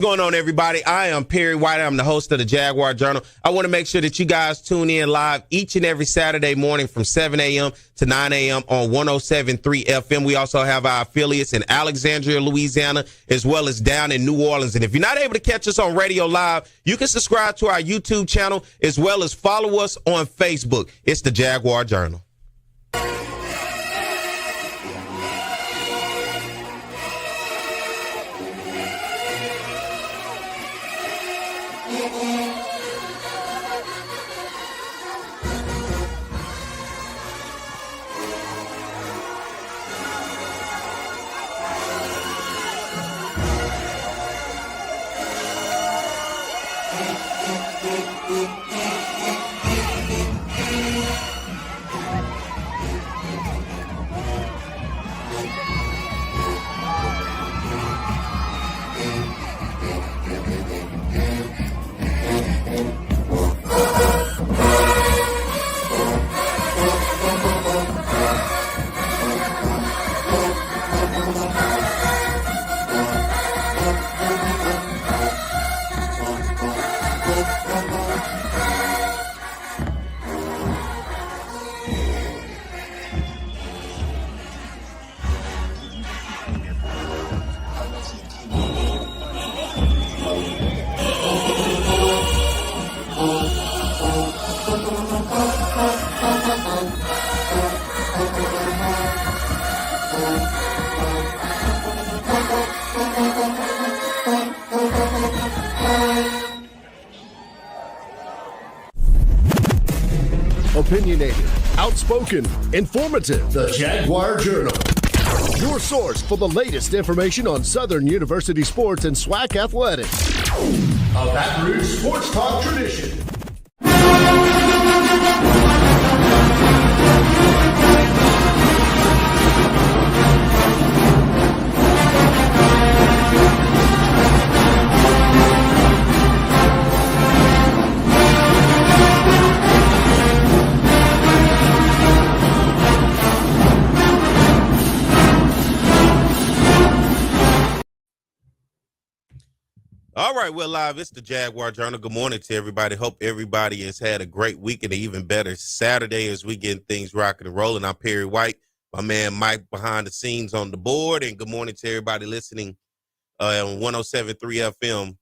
What's going on, everybody? I am Perry White. I'm the host of the Jaguar Journal. I want to make sure that you guys tune in live each and every Saturday morning from 7 a.m. to 9 a.m. on 107.3 FM. We also have our affiliates in Alexandria, Louisiana, as well as down in New Orleans. And if you're not able to catch us on radio live, you can subscribe to our YouTube channel as well as follow us on Facebook. It's the Jaguar Journal. Opinionated, outspoken, informative. The Jaguar Journal. Your source for the latest information on Southern University sports and SWAC athletics. A Baton Rouge sports talk tradition. All right, we're live. It's the Jaguar Journal. Good morning to everybody. Hope everybody has had a great week and an even better Saturday as we get things rocking and rolling. I'm Perry White, my man Mike behind the scenes on the board, and good morning to everybody listening on 107.3 FM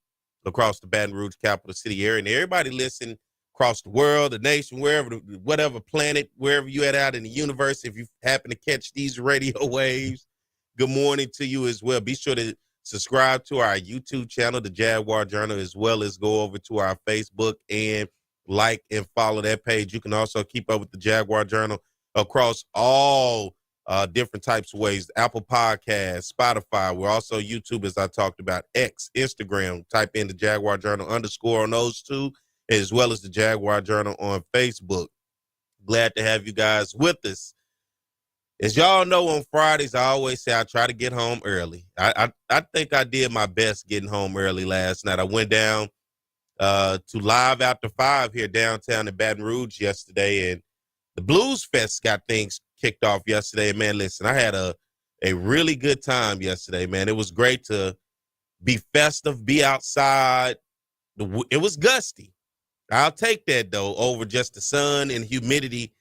across the Baton Rouge capital city area, and everybody listening across the world, the nation, wherever, whatever planet, wherever you at out in the universe. If you happen to catch these radio waves, good morning to you as well. Be sure to subscribe to our YouTube channel, the Jaguar Journal, as well as go over to our Facebook and like and follow that page. You can also keep up with the Jaguar Journal across all different types of ways. Apple Podcasts, Spotify. We're also YouTube, as I talked about, X, Instagram. Type in the Jaguar Journal _ on those two, as well as the Jaguar Journal on Facebook. Glad to have you guys with us. As y'all know, on Fridays, I always say I try to get home early. I think I did my best getting home early last night. I went down to Live After 5 here downtown in Baton Rouge yesterday, and the Blues Fest got things kicked off yesterday. Man, listen, I had a really good time yesterday, man. It was great to be festive, be outside. It was gusty. I'll take that, though, over just the sun and humidity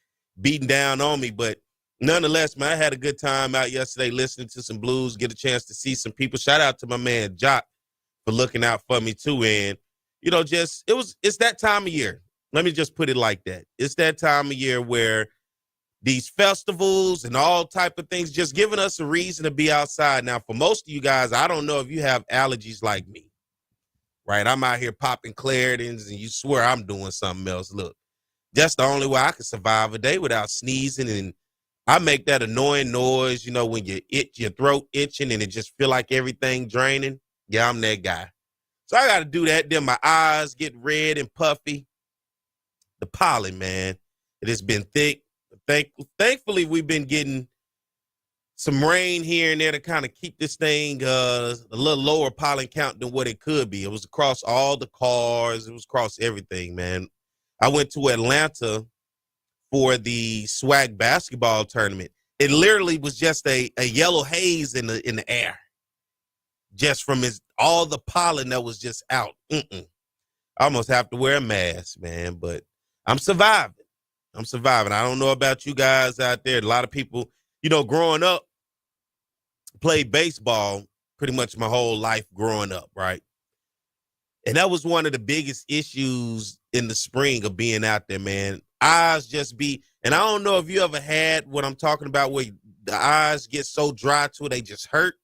beating down on me, but nonetheless, man, I had a good time out yesterday listening to some blues, get a chance to see some people. Shout out to my man Jock for looking out for me too. And, you know, it's that time of year. Let me just put it like that. It's that time of year where these festivals and all type of things just giving us a reason to be outside. Now, for most of you guys, I don't know if you have allergies like me, right? I'm out here popping Claritins and you swear I'm doing something else. Look, that's the only way I can survive a day without sneezing, and I make that annoying noise, you know, when your throat itching and it just feel like everything draining. Yeah, I'm that guy. So I got to do that. Then my eyes get red and puffy. The pollen, man, it has been thick. Thankfully, we've been getting some rain here and there to kind of keep this thing a little lower pollen count than what it could be. It was across all the cars. It was across everything, man. I went to Atlanta for the SWAC basketball tournament. It literally was just a yellow haze in the air. just from all the pollen that was just out. I almost have to wear a mask, man, but I'm surviving. I don't know about you guys out there. A lot of people, growing up, played baseball pretty much my whole life growing up, right? And that was one of the biggest issues in the spring of being out there, man. Eyes just and I don't know if you ever had what I'm talking about where the eyes get so dry to it, they just hurt.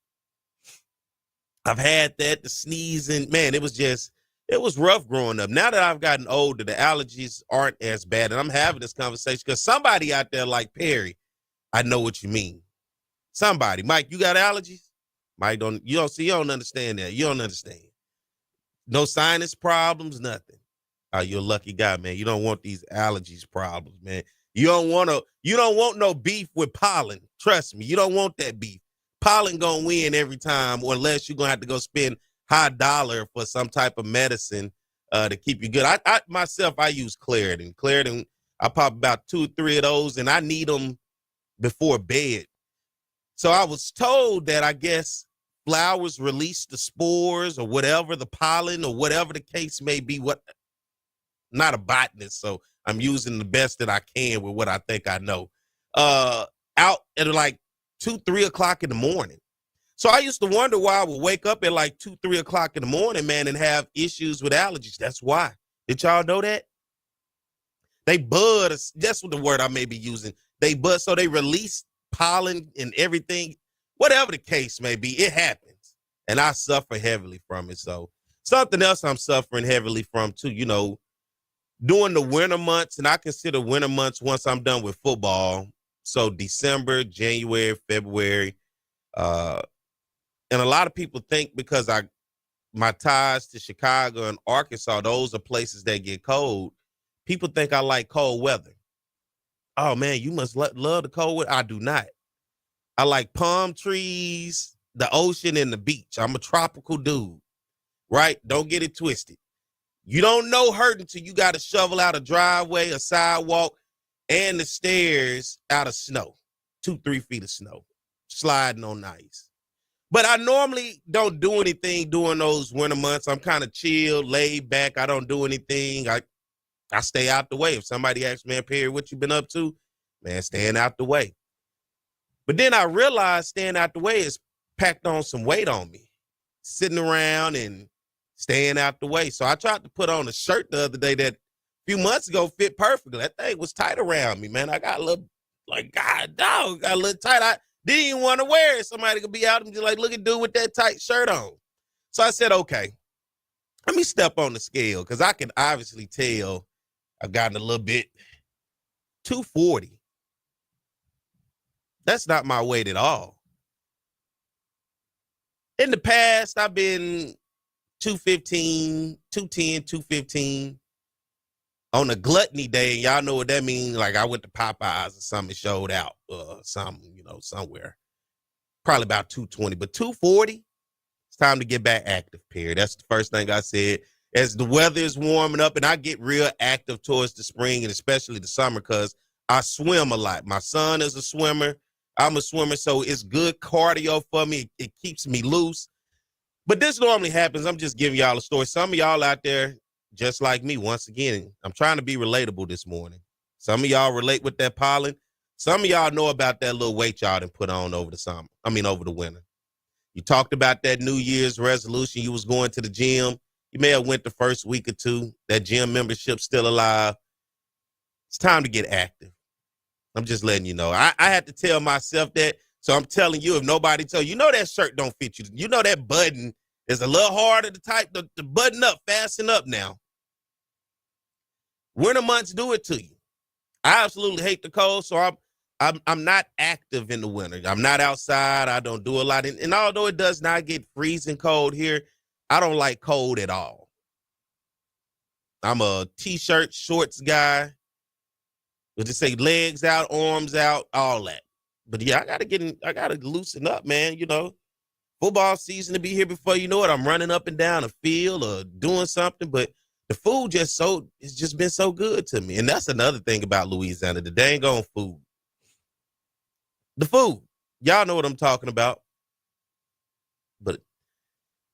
I've had that, the sneezing, man, it was rough growing up. Now that I've gotten older, the allergies aren't as bad. And I'm having this conversation because somebody out there like Perry, I know what you mean. Somebody. Mike, you got allergies? Mike, you don't understand that. You don't understand. No sinus problems, nothing. Oh, you're a lucky guy, man. You don't want these allergies problems, man. You don't want no beef with pollen. Trust me, you don't want that beef. Pollen gonna win every time, or unless you're gonna have to go spend high dollar for some type of medicine to keep you good. I myself use Claritin. Claritin, I pop about 2 or 3 of those, and I need them before bed. So I was told that I guess flowers release the spores or whatever, the pollen or whatever the case may be. Not a botanist, so I'm using the best that I can with what I think I know. Out at like 2, 3 o'clock in the morning. So I used to wonder why I would wake up at like 2, 3 o'clock in the morning, man, and have issues with allergies. That's why. Did y'all know that? They bud, that's what the word I may be using. They bud, so they release pollen and everything. Whatever the case may be, it happens. And I suffer heavily from it. So something else I'm suffering heavily from too, during the winter months, and I consider winter months once I'm done with football. So December, January, February, and a lot of people think because my ties to Chicago and Arkansas, those are places that get cold. People think I like cold weather. Oh man, you must love the cold weather. I do not. I like palm trees, the ocean, and the beach. I'm a tropical dude, right? Don't get it twisted. You don't know hurt until you got to shovel out a driveway, a sidewalk, and the stairs out of snow, 2, 3 feet of snow, sliding on ice. But I normally don't do anything during those winter months. I'm kind of chill, laid back. I don't do anything. I stay out the way. If somebody asks me, Perry, what you been up to? Man, staying out the way. But then I realized staying out the way is packed on some weight on me, sitting around and staying out the way. So I tried to put on a shirt the other day that a few months ago fit perfectly. That thing was tight around me, man. I got a little, God, dog, got a little tight. I didn't even want to wear it. Somebody could be out and be like, look at dude with that tight shirt on. So I said, okay, let me step on the scale because I can obviously tell I've gotten a little bit 240. That's not my weight at all. In the past, I've been 215, 210, 215. On a gluttony day, y'all know what that means. Like I went to Popeyes or something, showed out somewhere. Probably about 220, but 240, it's time to get back active, period. That's the first thing I said. As the weather is warming up and I get real active towards the spring and especially the summer because I swim a lot. My son is a swimmer. I'm a swimmer, so it's good cardio for me. It keeps me loose. But this normally happens. I'm just giving y'all a story. Some of y'all out there, just like me, once again, I'm trying to be relatable this morning. Some of y'all relate with that pollen. Some of y'all know about that little weight y'all done put on over the winter. You talked about that New Year's resolution. You was going to the gym. You may have went the first week or two. That gym membership's still alive. It's time to get active. I'm just letting you know. I had to tell myself that. So I'm telling you, if nobody tells you, that shirt don't fit you. You know that button is a little harder to type. The button up, fasten up now. Winter months do it to you. I absolutely hate the cold, so I'm not active in the winter. I'm not outside. I don't do a lot. And although it does not get freezing cold here, I don't like cold at all. I'm a t-shirt, shorts guy. We'll just say legs out, arms out, all that. But yeah, I gotta loosen up, man. Football season to be here before you know it. I'm running up and down a field or doing something, but the food it's just been so good to me. And that's another thing about Louisiana, the dang on food. The food. Y'all know what I'm talking about. But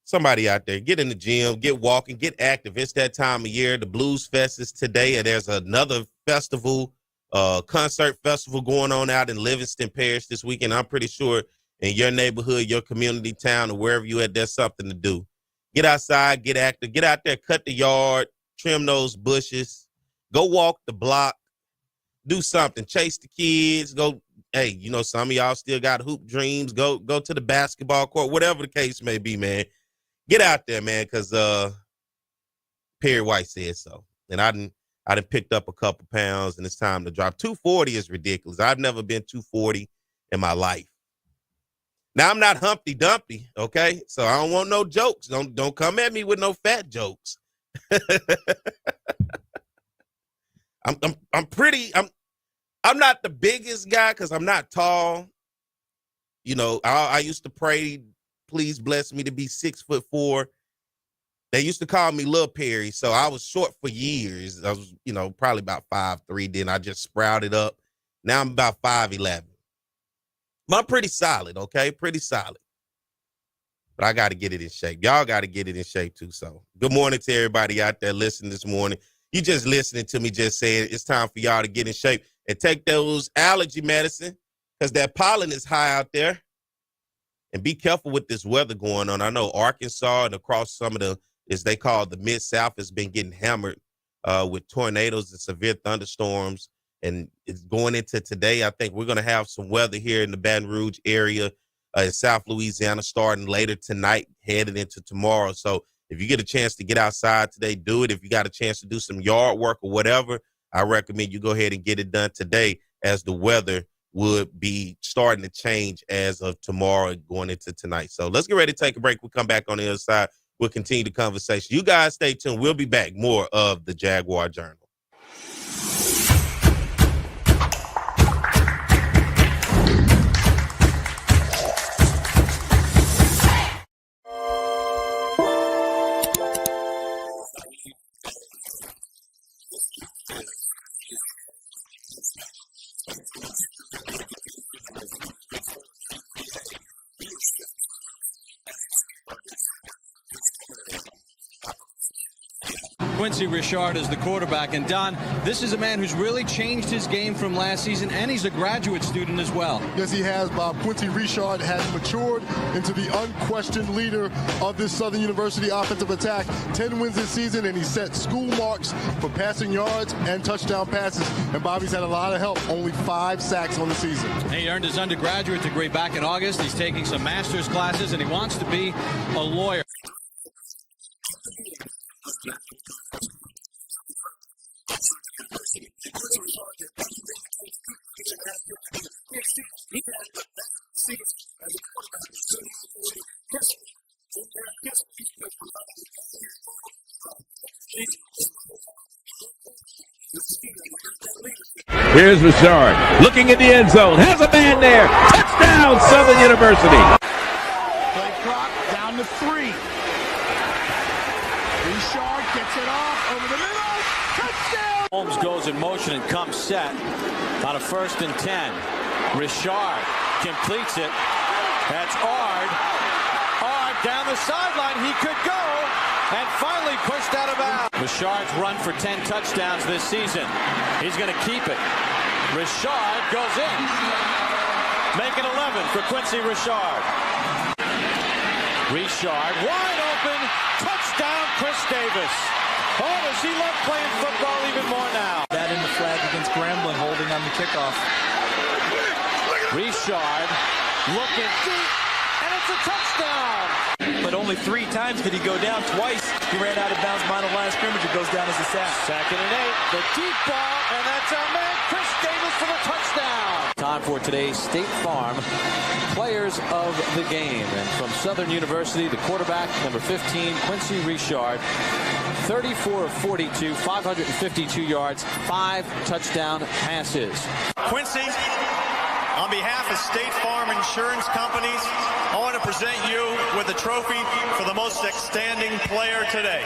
somebody out there, get in the gym, get walking, get active. It's that time of year. The Blues Fest is today, and there's another festival, concert festival going on out in Livingston Parish this weekend. I'm pretty sure in your neighborhood, your community, town, or wherever you at, there's something to do. Get outside, get active, get out there, cut the yard, trim those bushes, go walk the block, do something, chase the kids, go. Hey, you know, some of y'all still got hoop dreams. Go to the basketball court, whatever the case may be, man. Get out there, man, because Perry White said so. And I done picked up a couple pounds, and it's time to drop. 240 is ridiculous. I've never been 240 in my life. Now, I'm not Humpty Dumpty, okay? So I don't want no jokes. Don't come at me with no fat jokes. I'm not the biggest guy because I'm not tall. You know, I used to pray, please bless me to be 6'4". They used to call me Lil Perry, so I was short for years. I was, you know, probably about 5'3". Then I just sprouted up. Now I'm about 5'11". But I'm pretty solid, okay? Pretty solid. But I got to get it in shape. Y'all got to get it in shape too. So good morning to everybody out there listening this morning. You just listening to me just saying it's time for y'all to get in shape and take those allergy medicine because that pollen is high out there. And be careful with this weather going on. I know Arkansas and across some of the, as they call the Mid-South, has been getting hammered with tornadoes and severe thunderstorms. And it's going into today. I think we're going to have some weather here in the Baton Rouge area in South Louisiana starting later tonight, headed into tomorrow. So if you get a chance to get outside today, do it. If you got a chance to do some yard work or whatever, I recommend you go ahead and get it done today as the weather would be starting to change as of tomorrow going into tonight. So let's get ready to take a break. We'll come back on the other side. We'll continue the conversation. You guys stay tuned. We'll be back. More of the Jaguar Journal. Quincy Richard is the quarterback. And Don, this is a man who's really changed his game from last season, and he's a graduate student as well. Yes, he has, Bob. Quincy Richard has matured into the unquestioned leader of this Southern University offensive attack. 10 wins this season, and he set school marks for passing yards and touchdown passes. And Bobby's had a lot of help, only 5 sacks on the season. He earned his undergraduate degree back in August. He's taking some master's classes, and he wants to be a lawyer. Here's Richard looking in the end zone. Has a man there. Touchdown, Southern University. Play clock down to 3. Richard gets it off over the middle. Touchdown! Holmes goes in motion and comes set on a 1st and 10. Richard completes it. That's Ard. Ard down the sideline. He could go. And finally pushed out of bounds. Richard's run for 10 touchdowns this season. He's going to keep it. Richard goes in. Make it 11 for Quincy Richard. Richard wide open. Touchdown, Chris Davis. Oh, does he love playing football even more now? That in the flag against Grambling, holding on the kickoff. Richard looking deep, and it's a touchdown. But only 3 times did he go down. Twice he ran out of bounds behind the line of scrimmage. It goes down as a sack. 2nd and 8, the deep ball, and that's our man, Chris Davis, for the touchdown. Time for today's State Farm Players of the Game. And from Southern University, the quarterback, number 15, Quincy Richard, 34 of 42, 552 yards, 5 touchdown passes. Quincy, on behalf of State Farm Insurance Companies, I want to present you with a trophy for the most outstanding player today.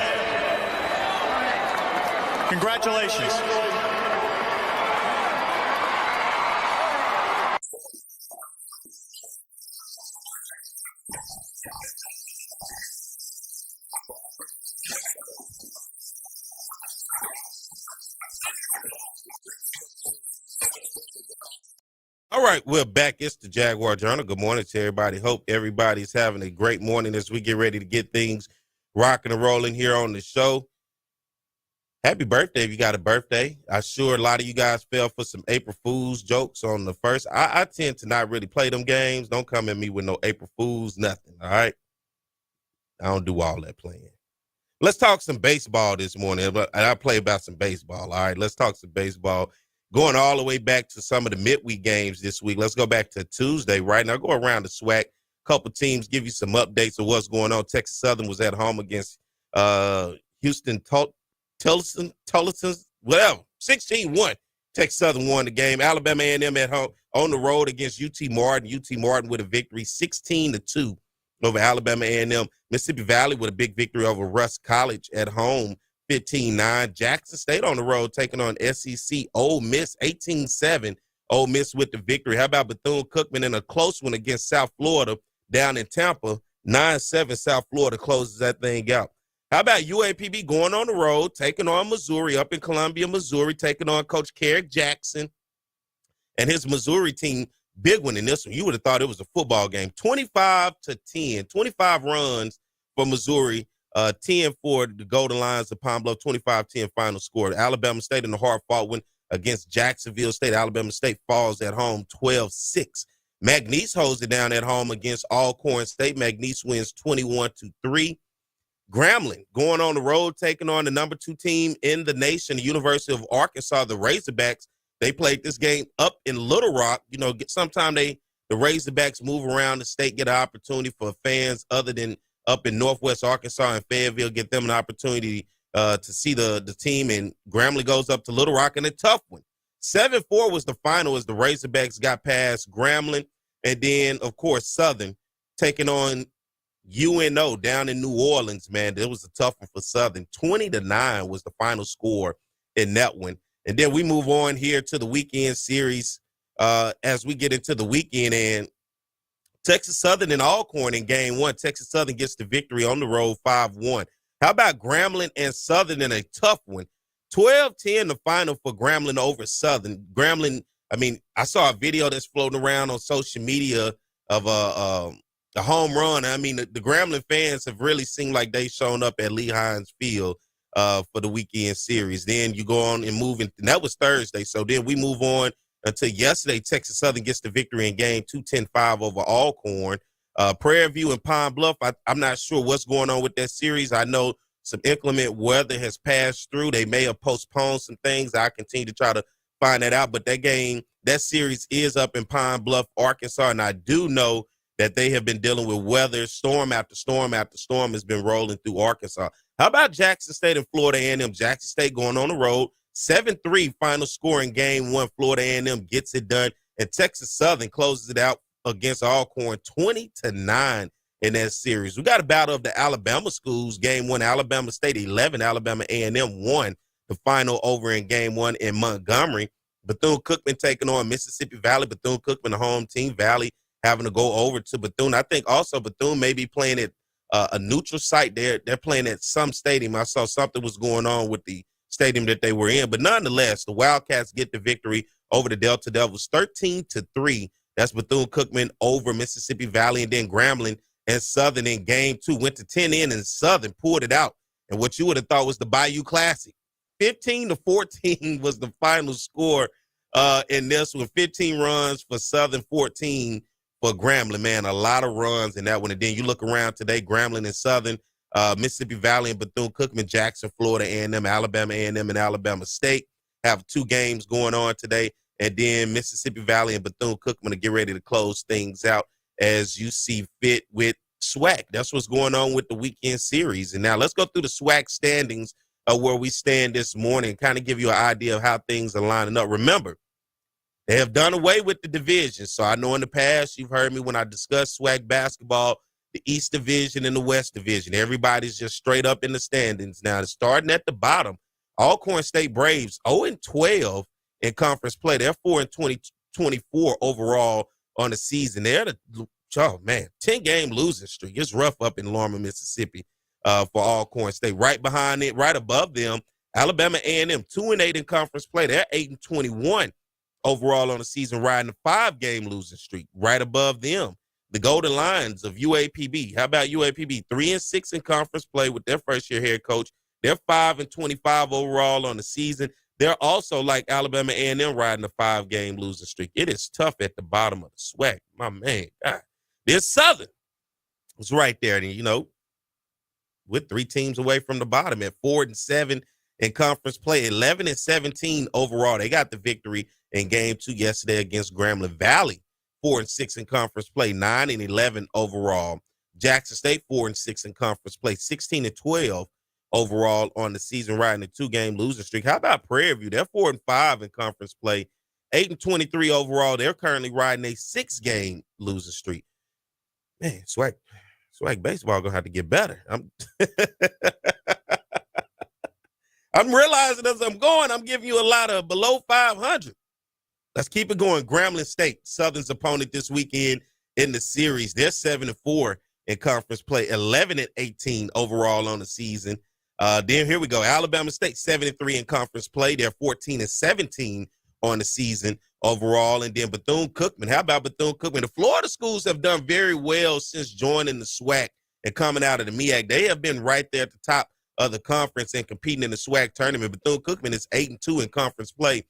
Congratulations. All right, we're back. It's the Jaguar Journal. Good morning to everybody. Hope everybody's having a great morning as we get ready to get things rocking and rolling here on the show. Happy birthday if you got a birthday. I'm sure a lot of you guys fell for some April Fool's jokes on the first. I tend to not really play them games. Don't come at me with no April Fool's, nothing, all right? I don't do all that playing. Let's talk some baseball this morning. And I play about some baseball, all right? Let's talk some baseball. Going all the way back to some of the midweek games this week. Let's go back to Tuesday right now. Go around the SWAC. Couple teams, give you some updates of what's going on. Texas Southern was at home against Houston Tullisons, whatever. 16-1. Texas Southern won the game. Alabama A&M at home on the road against UT Martin. UT Martin with a victory, 16-2 over Alabama A&M. Mississippi Valley with a big victory over Russ College at home, 15-9. Jackson State on the road taking on SEC Ole Miss, 18-7. Ole Miss with the victory. How about Bethune-Cookman in a close one against South Florida down in Tampa, 9-7. South Florida closes that thing out. How about UAPB going on the road, taking on Missouri up in Columbia, Missouri, taking on Coach Carrick Jackson and his Missouri team. Big one in this one. You would have thought it was a football game. 25-10, 25 runs for Missouri, 10 for the Golden Lions of Pine Bluff, 25-10 final score. Alabama State in the hard-fought win against Jacksonville State. Alabama State falls at home 12-6. McNeese holds it down at home against Alcorn State. McNeese wins 21-3. Grambling going on the road, taking on the number 2 team in the nation, the University of Arkansas, the Razorbacks. They played this game up in Little Rock. You know, sometimes the Razorbacks move around the state, get an opportunity for fans other than up in Northwest Arkansas and Fayetteville, get them an opportunity to see the team. And Grambling goes up to Little Rock in a tough one. 7-4 was the final as the Razorbacks got past Grambling. And then, of course, Southern taking on UNO down in New Orleans, man. It was a tough one for Southern. 20-9 was the final score in that one. And then we move on here to the weekend series as we get into the weekend. And Texas Southern and Alcorn in game 1. Texas Southern gets the victory on the road, 5-1. How about Grambling and Southern in a tough one? 12-10 the final for Grambling over Southern. Grambling, I mean, I saw a video that's floating around on social media of a home run. I mean, the Grambling fans have really seemed like they shown up at Lee Hines Field for the weekend series. Then you go on and move in, and that was Thursday. So then we move on until yesterday. Texas Southern gets the victory in game 2, 10-5 over Alcorn. Prairie View and Pine Bluff, I'm not sure what's going on with that series. I know some inclement weather has passed through. They may have postponed some things. I continue to try to find that out. But that series is up in Pine Bluff, Arkansas, and I do know that they have been dealing with weather. Storm after storm after storm has been rolling through Arkansas. How about Jackson State and Florida A&M? Jackson State going on the road. 7-3 final score in game 1. Florida A&M gets it done. And Texas Southern closes it out against Alcorn 20-9 in that series. We got a battle of the Alabama schools. Game 1, Alabama State 11. Alabama A&M 1. The final over in game 1 in Montgomery. Bethune-Cookman taking on Mississippi Valley. Bethune-Cookman, the home team. Valley having to go over to Bethune. I think also Bethune may be playing at a neutral site. They're playing at some stadium. I saw something was going on with the stadium that they were in. But nonetheless, the Wildcats get the victory over the Delta Devils 13-3. That's Bethune-Cookman over Mississippi Valley. And then Grambling and Southern in game 2 went to 10 in, and Southern pulled it out. And what you would have thought was the Bayou Classic. 15-14 was the final score in this one. 15 runs for Southern, 14 for Grambling, man. A lot of runs in that one. And then you look around today, Grambling and Southern, Mississippi Valley and Bethune-Cookman, Jackson, Florida A&M, Alabama A&M, and Alabama State have 2 games going on today. And then Mississippi Valley and Bethune-Cookman to get ready to close things out as you see fit with SWAC. That's what's going on with the weekend series. And now let's go through the SWAC standings where we stand this morning, kind of give you an idea of how things are lining up. Remember, they have done away with the division. So I know in the past you've heard me when I discuss SWAC basketball, the East Division and the West Division. Everybody's just straight up in the standings now. Starting at the bottom, Alcorn State Braves 0-12 in conference play. They're 4-24 overall on the season. They're 10-game losing streak. It's rough up in Lorma, Mississippi for Alcorn State. Right behind it, right above them, Alabama A&M 2-8 in conference play. They're 8-21 overall on the season, riding a 5-game losing streak. Right above them, the Golden Lions of UAPB. How about UAPB? 3-6 in conference play with their first-year head coach. They're 5-25 overall on the season. They're also, like Alabama A&M, riding a 5-game losing streak. It is tough at the bottom of the SWAC. My man, God. This Southern was right there, and with 3 teams away from the bottom at 4-7 in conference play, 11-17 overall. They got the victory in game 2 yesterday against Grambling Valley. 4-6 in conference play, 9-11 overall. Jackson State 4-6 in conference play, 16-12 overall on the season, riding a 2-game losing streak. How about Prairie View? They're 4-5 in conference play, 8-23 overall. They're currently riding a 6-game losing streak. Man, SWAC baseball gonna have to get better. I'm realizing as I'm going, I'm giving you a lot of below 500. Let's keep it going. Grambling State, Southern's opponent this weekend in the series. They're 7-4 in conference play, 11-18 overall on the season. Then here we go. Alabama State, 7-3 in conference play. They're 14-17 on the season overall. And then Bethune-Cookman. How about Bethune-Cookman? The Florida schools have done very well since joining the SWAC and coming out of the MEAC. They have been right there at the top of the conference and competing in the SWAC tournament. Bethune-Cookman is 8-2 in conference play.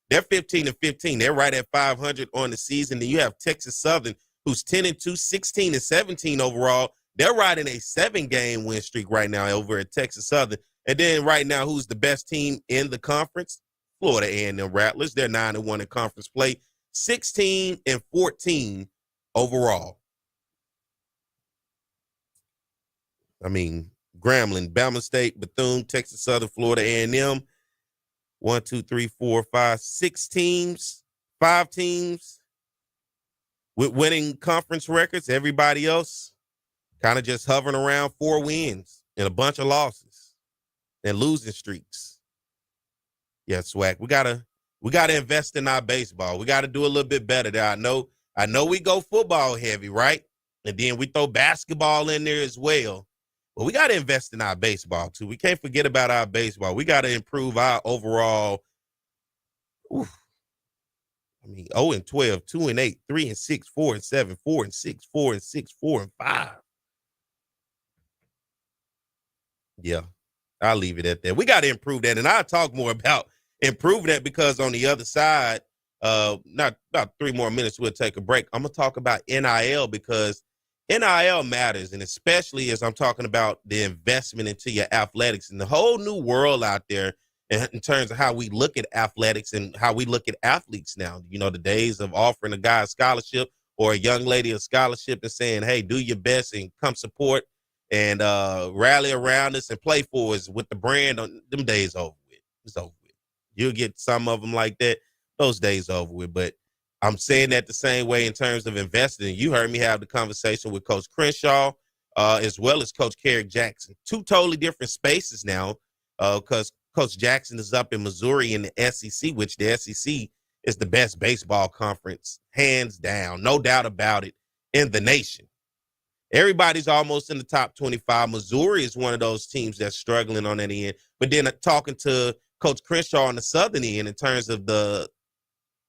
They're 15-15. They're right at 500 on the season. Then you have Texas Southern, who's 10-2, 16-17 overall. They're riding a 7-game win streak right now over at Texas Southern. And then right now, who's the best team in the conference? Florida A&M Rattlers. They're 9-1 in conference play, 16-14 overall. I mean, Grambling, Bama State, Bethune, Texas Southern, Florida A&M. 1, 2, 3, 4, 5, 6 teams, 5 teams with winning conference records. Everybody else kind of just hovering around 4 wins and a bunch of losses and losing streaks. Yeah, SWAC, we gotta invest in our baseball. We gotta do a little bit better there. I know we go football heavy, right? And then we throw basketball in there as well. But we got to invest in our baseball, too. We can't forget about our baseball. We got to improve our overall. 0-12, 2-8, 3-6, 4-7, 4-6, 4-6, 4-5. Yeah, I'll leave it at that. We got to improve that. And I'll talk more about improving that because on the other side, not about 3 more minutes, we'll take a break. I'm going to talk about NIL because NIL matters, and especially as I'm talking about the investment into your athletics and the whole new world out there in terms of how we look at athletics and how we look at athletes now. The days of offering a guy a scholarship or a young lady a scholarship and saying, hey, do your best and come support and rally around us and play for us with the brand on them days over with. It's over with. You'll get some of them like that. Those days over with, but I'm saying that the same way in terms of investing. You heard me have the conversation with Coach Crenshaw as well as Coach Carrick Jackson. 2 totally different spaces now because Coach Jackson is up in Missouri in the SEC, which the SEC is the best baseball conference, hands down, no doubt about it, in the nation. Everybody's almost in the top 25. Missouri is one of those teams that's struggling on that end. But then talking to Coach Crenshaw on the southern end in terms of the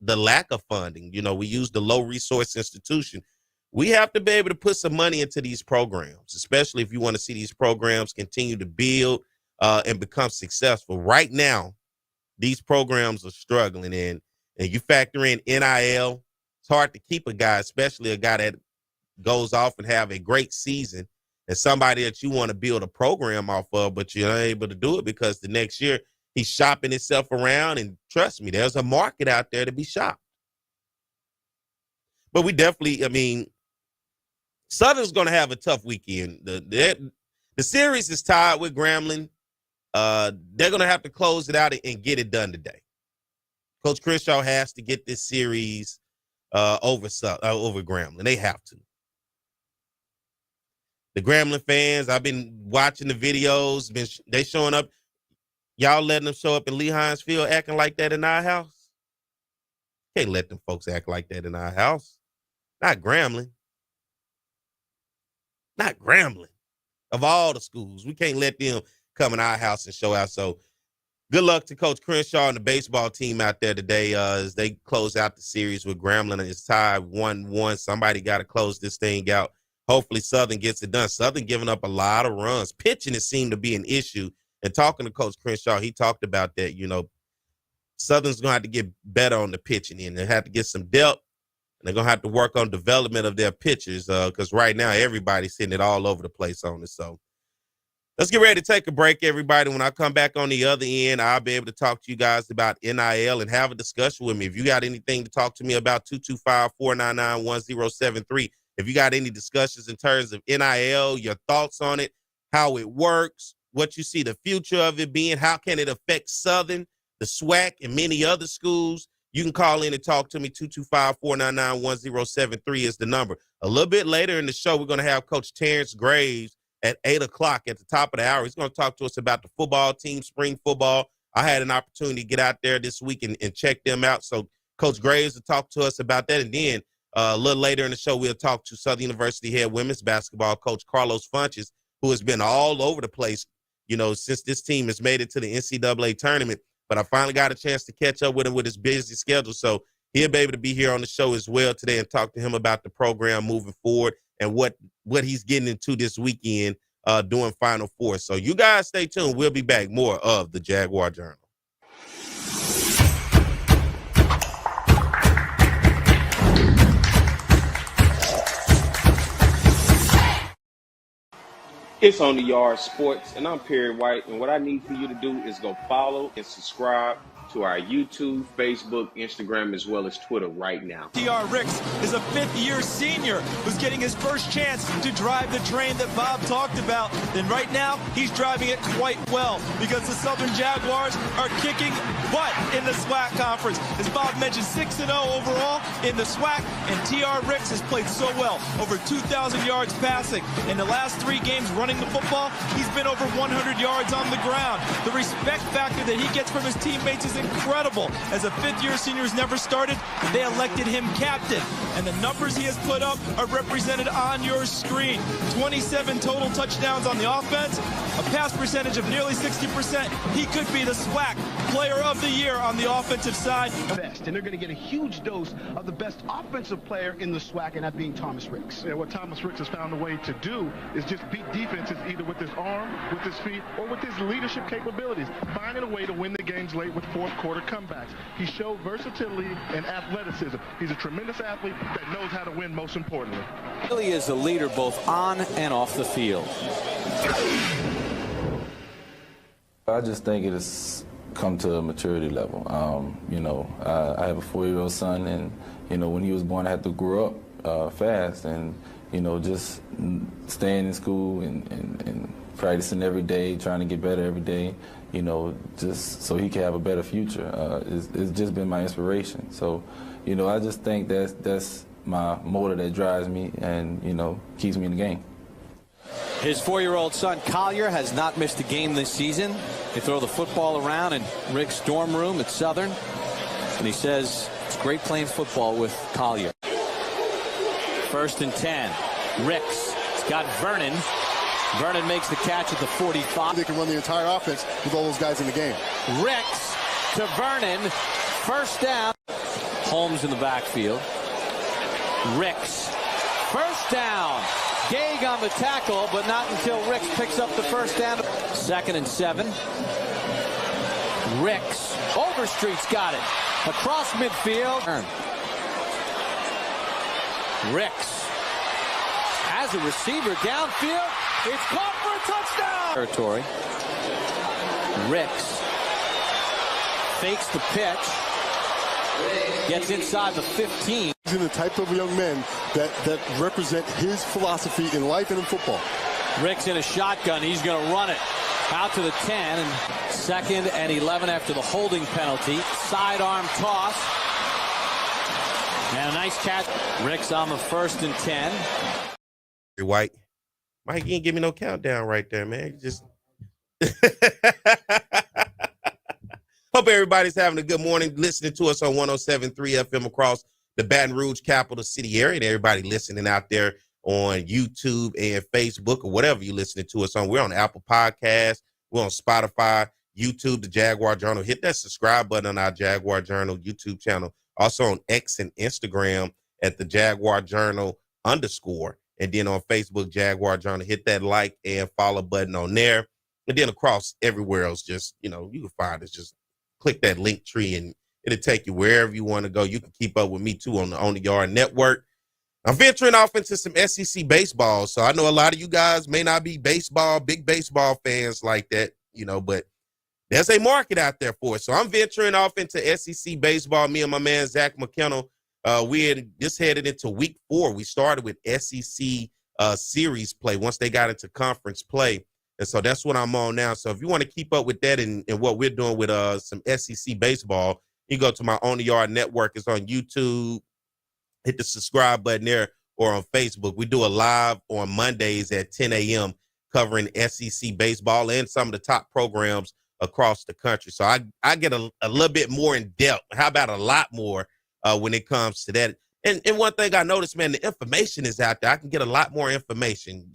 lack of funding. We use the low resource institution. We have to be able to put some money into these programs, especially if you want to see these programs continue to build and become successful. Right now, these programs are struggling, and you factor in NIL. It's hard to keep a guy, especially a guy that goes off and have a great season and somebody that you want to build a program off of, but you're unable to do it because the next year he's shopping himself around, and trust me, there's a market out there to be shopped. But we definitely, Southern's going to have a tough weekend. The series is tied with Grambling. They're going to have to close it out and get it done today. Coach Crenshaw has to get this series over Grambling. They have to. The Grambling fans, I've been watching the videos. They showing up. Y'all letting them show up in Lee Hines Field acting like that in our house? Can't let them folks act like that in our house. Not Grambling. Not Grambling. Of all the schools, we can't let them come in our house and show out. So good luck to Coach Crenshaw and the baseball team out there today as they close out the series with Grambling. It's tied 1-1. Somebody got to close this thing out. Hopefully Southern gets it done. Southern giving up a lot of runs. Pitching it seemed to be an issue. And talking to Coach Crenshaw, he talked about that. Southern's going to have to get better on the pitching end. They have to get some depth, and they're going to have to work on development of their pitchers because right now everybody's hitting it all over the place on it. So let's get ready to take a break, everybody. When I come back on the other end, I'll be able to talk to you guys about NIL and have a discussion with me. If you got anything to talk to me about, 225-499-1073. If you got any discussions in terms of NIL, your thoughts on it, how it works, what you see the future of it being, how can it affect Southern, the SWAC, and many other schools, you can call in and talk to me. 225-499-1073 is the number. A little bit later in the show, we're going to have Coach Terrence Graves at 8 o'clock at the top of the hour. He's going to talk to us about the football team, spring football. I had an opportunity to get out there this week and check them out. So Coach Graves will talk to us about that. And then a little later in the show, we'll talk to Southern University head women's basketball coach Carlos Funches, who has been all over the place, since this team has made it to the NCAA tournament. But I finally got a chance to catch up with him with his busy schedule. So he'll be able to be here on the show as well today and talk to him about the program moving forward and what he's getting into this weekend doing Final Four. So you guys stay tuned. We'll be back. More of the Jaguar Journal. It's On the Yard Sports, and I'm Perry White, and what I need for you to do is go follow and subscribe to our YouTube, Facebook, Instagram, as well as Twitter right now. T.R. Ricks is a fifth-year senior who's getting his first chance to drive the train that Bob talked about. And right now, he's driving it quite well because the Southern Jaguars are kicking butt in the SWAC conference. As Bob mentioned, 6-0 overall in the SWAC, and T.R. Ricks has played so well, over 2,000 yards passing. In the last 3 games running the football, he's been over 100 yards on the ground. The respect factor that he gets from his teammates is incredible. As a fifth-year senior who's never started, they elected him captain. And the numbers he has put up are represented on your screen. 27 total touchdowns on the offense, a pass percentage of nearly 60%. He could be the SWAC Player of the Year on the offensive side. And they're going to get a huge dose of the best offensive player in the SWAC, and that being Thomas Ricks. Yeah, what Thomas Ricks has found a way to do is just beat defenses either with his arm, with his feet, or with his leadership capabilities, finding a way to win the games late with fourth-quarter comebacks. He showed versatility and athleticism. He's a tremendous athlete that knows how to win, most importantly. He really is a leader both on and off the field. I just think it has come to a maturity level. I have a 4-year-old son, and, when he was born, I had to grow up fast and, just staying in school and practicing every day, trying to get better every day, just so he can have a better future. It's just been my inspiration. So, I just think that's my motor that drives me and, keeps me in the game. His 4-year-old son, Collier, has not missed a game this season. They throw the football around in Rick's dorm room at Southern, and he says it's great playing football with Collier. 1st and 10. Ricks. He's got Vernon. Vernon makes the catch at the 45. They can run the entire offense with all those guys in the game. Ricks to Vernon. 1st down. Holmes in the backfield. Ricks. 1st down. Gage on the tackle, but not until Ricks picks up the 1st down. 2nd and 7. Ricks. Overstreet's got it. Across midfield. Ricks. As a receiver downfield. It's caught for a touchdown. Territory. Ricks. Fakes the pitch. Gets inside the 15. He's in the type of young men that represent his philosophy in life and in football. Ricks in a shotgun. He's going to run it out to the 10. And 2nd and 11 after the holding penalty. Sidearm toss. And a nice catch. Ricks on the 1st and 10. White. Mike, you ain't give me no countdown right there, man. Just hope everybody's having a good morning listening to us on 107.3 FM across the Baton Rouge capital city area, and everybody listening out there on YouTube and Facebook or whatever you're listening to us on. We're on Apple Podcasts. We're on Spotify, YouTube, the Jaguar Journal. Hit that subscribe button on our Jaguar Journal YouTube channel. Also on X and Instagram at the Jaguar Journal _. And then on Facebook, Jaguar Journal. Hit that like and follow button on there. And then across everywhere else, just, you can find us. Just click that link tree and it'll take you wherever you want to go. You can keep up with me too on the On the Yard Network. I'm venturing off into some SEC baseball. So I know a lot of you guys may not be big baseball fans like that, but there's a market out there for it. So I'm venturing off into SEC baseball. Me and my man, Zach McKennell, we had just headed into week 4. We started with SEC series play once they got into conference play. And so that's what I'm on now. So if you want to keep up with that and what we're doing with some SEC baseball, you go to my On the Yard Network. It's on YouTube. Hit the subscribe button there, or on Facebook. We do a live on Mondays at 10 a.m. covering SEC baseball and some of the top programs across the country. So I get a little bit more in depth. How about a lot more when it comes to that? And one thing I noticed, man, the information is out there. I can get a lot more information.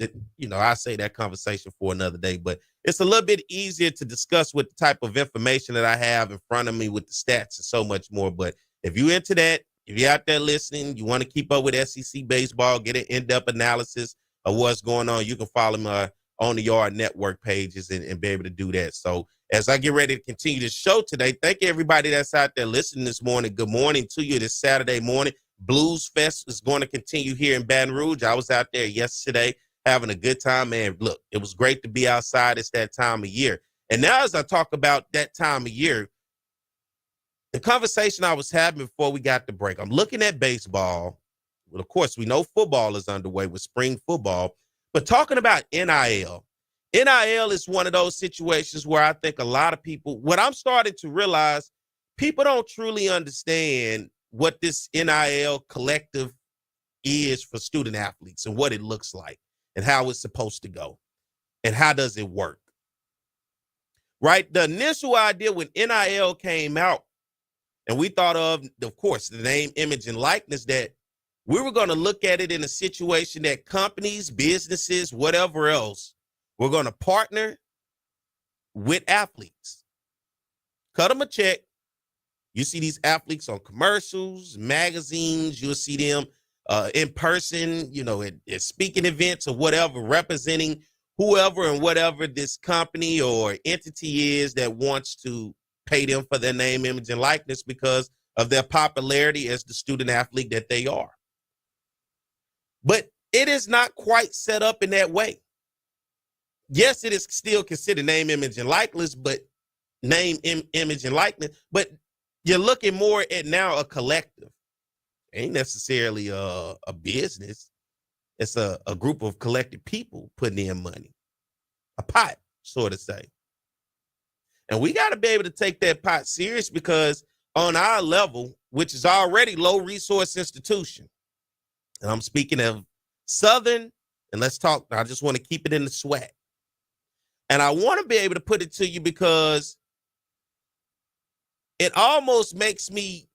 I say that conversation for another day, but it's a little bit easier to discuss with the type of information that I have in front of me with the stats and so much more. But if you're into that, if you're out there listening, you want to keep up with SEC baseball, get an in-depth analysis of what's going on, you can follow my On the Yard Network pages and be able to do that. So as I get ready to continue the show today, thank you everybody that's out there listening this morning. Good morning to you this Saturday morning. Blues Fest is going to continue here in Baton Rouge. I was out there yesterday having a good time, man. Look, it was great to be outside. It's that time of year. And now as I talk about that time of year, the conversation I was having before we got the break, I'm looking at baseball. Well, of course, we know football is underway with spring football, but talking about NIL. NIL is one of those situations where I think a lot of people, what I'm starting to realize, people don't truly understand what this NIL collective is for student athletes and what it looks like and how it's supposed to go and how does it work. Right? The initial idea when NIL came out, and we thought of course, the name, image, and likeness, that we were going to look at it in a situation that companies, businesses, whatever else, we're going to partner with athletes. Cut them a check. You see these athletes on commercials, magazines. You'll see them in person, at speaking events or whatever, representing whoever and whatever this company or entity is that wants to pay them for their name, image, and likeness because of their popularity as the student athlete that they are. But it is not quite set up in that way. Yes, it is still considered name, image, and likeness, but image, and likeness. But you're looking more at now a collective. Ain't necessarily a business. It's a group of collective people putting in money, a pot, sort of say. And we got to be able to take that pot serious because on our level, which is already low resource institution, and I'm speaking of Southern, and let's talk, I just want to keep it in the SWAC. And I want to be able to put it to you because it almost makes me,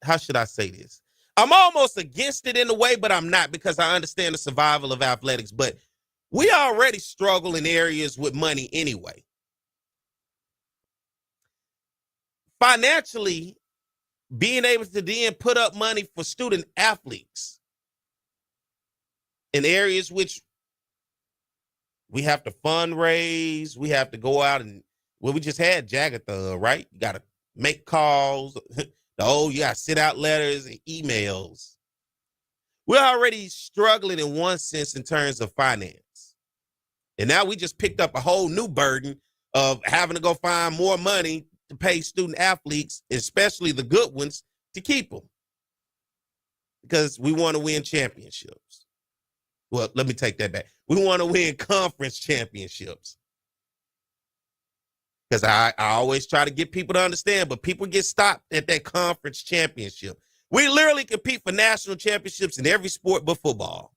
how should I say this? I'm almost against it in a way, but I'm not, because I understand the survival of athletics. But we already struggle in areas with money anyway. Financially, being able to then put up money for student athletes in areas which we have to fundraise, we have to go out and, well, we just had Jagathon, right? You got to make calls. You got to send out letters and emails. We're already struggling in one sense in terms of finance. And now we just picked up a whole new burden of having to go find more money to pay student athletes, especially the good ones, to keep them. Because we want to win championships. Well, let me take that back. We want to win conference championships. Because I always try to get people to understand, but people get stopped at that conference championship. We literally compete for national championships in every sport but football.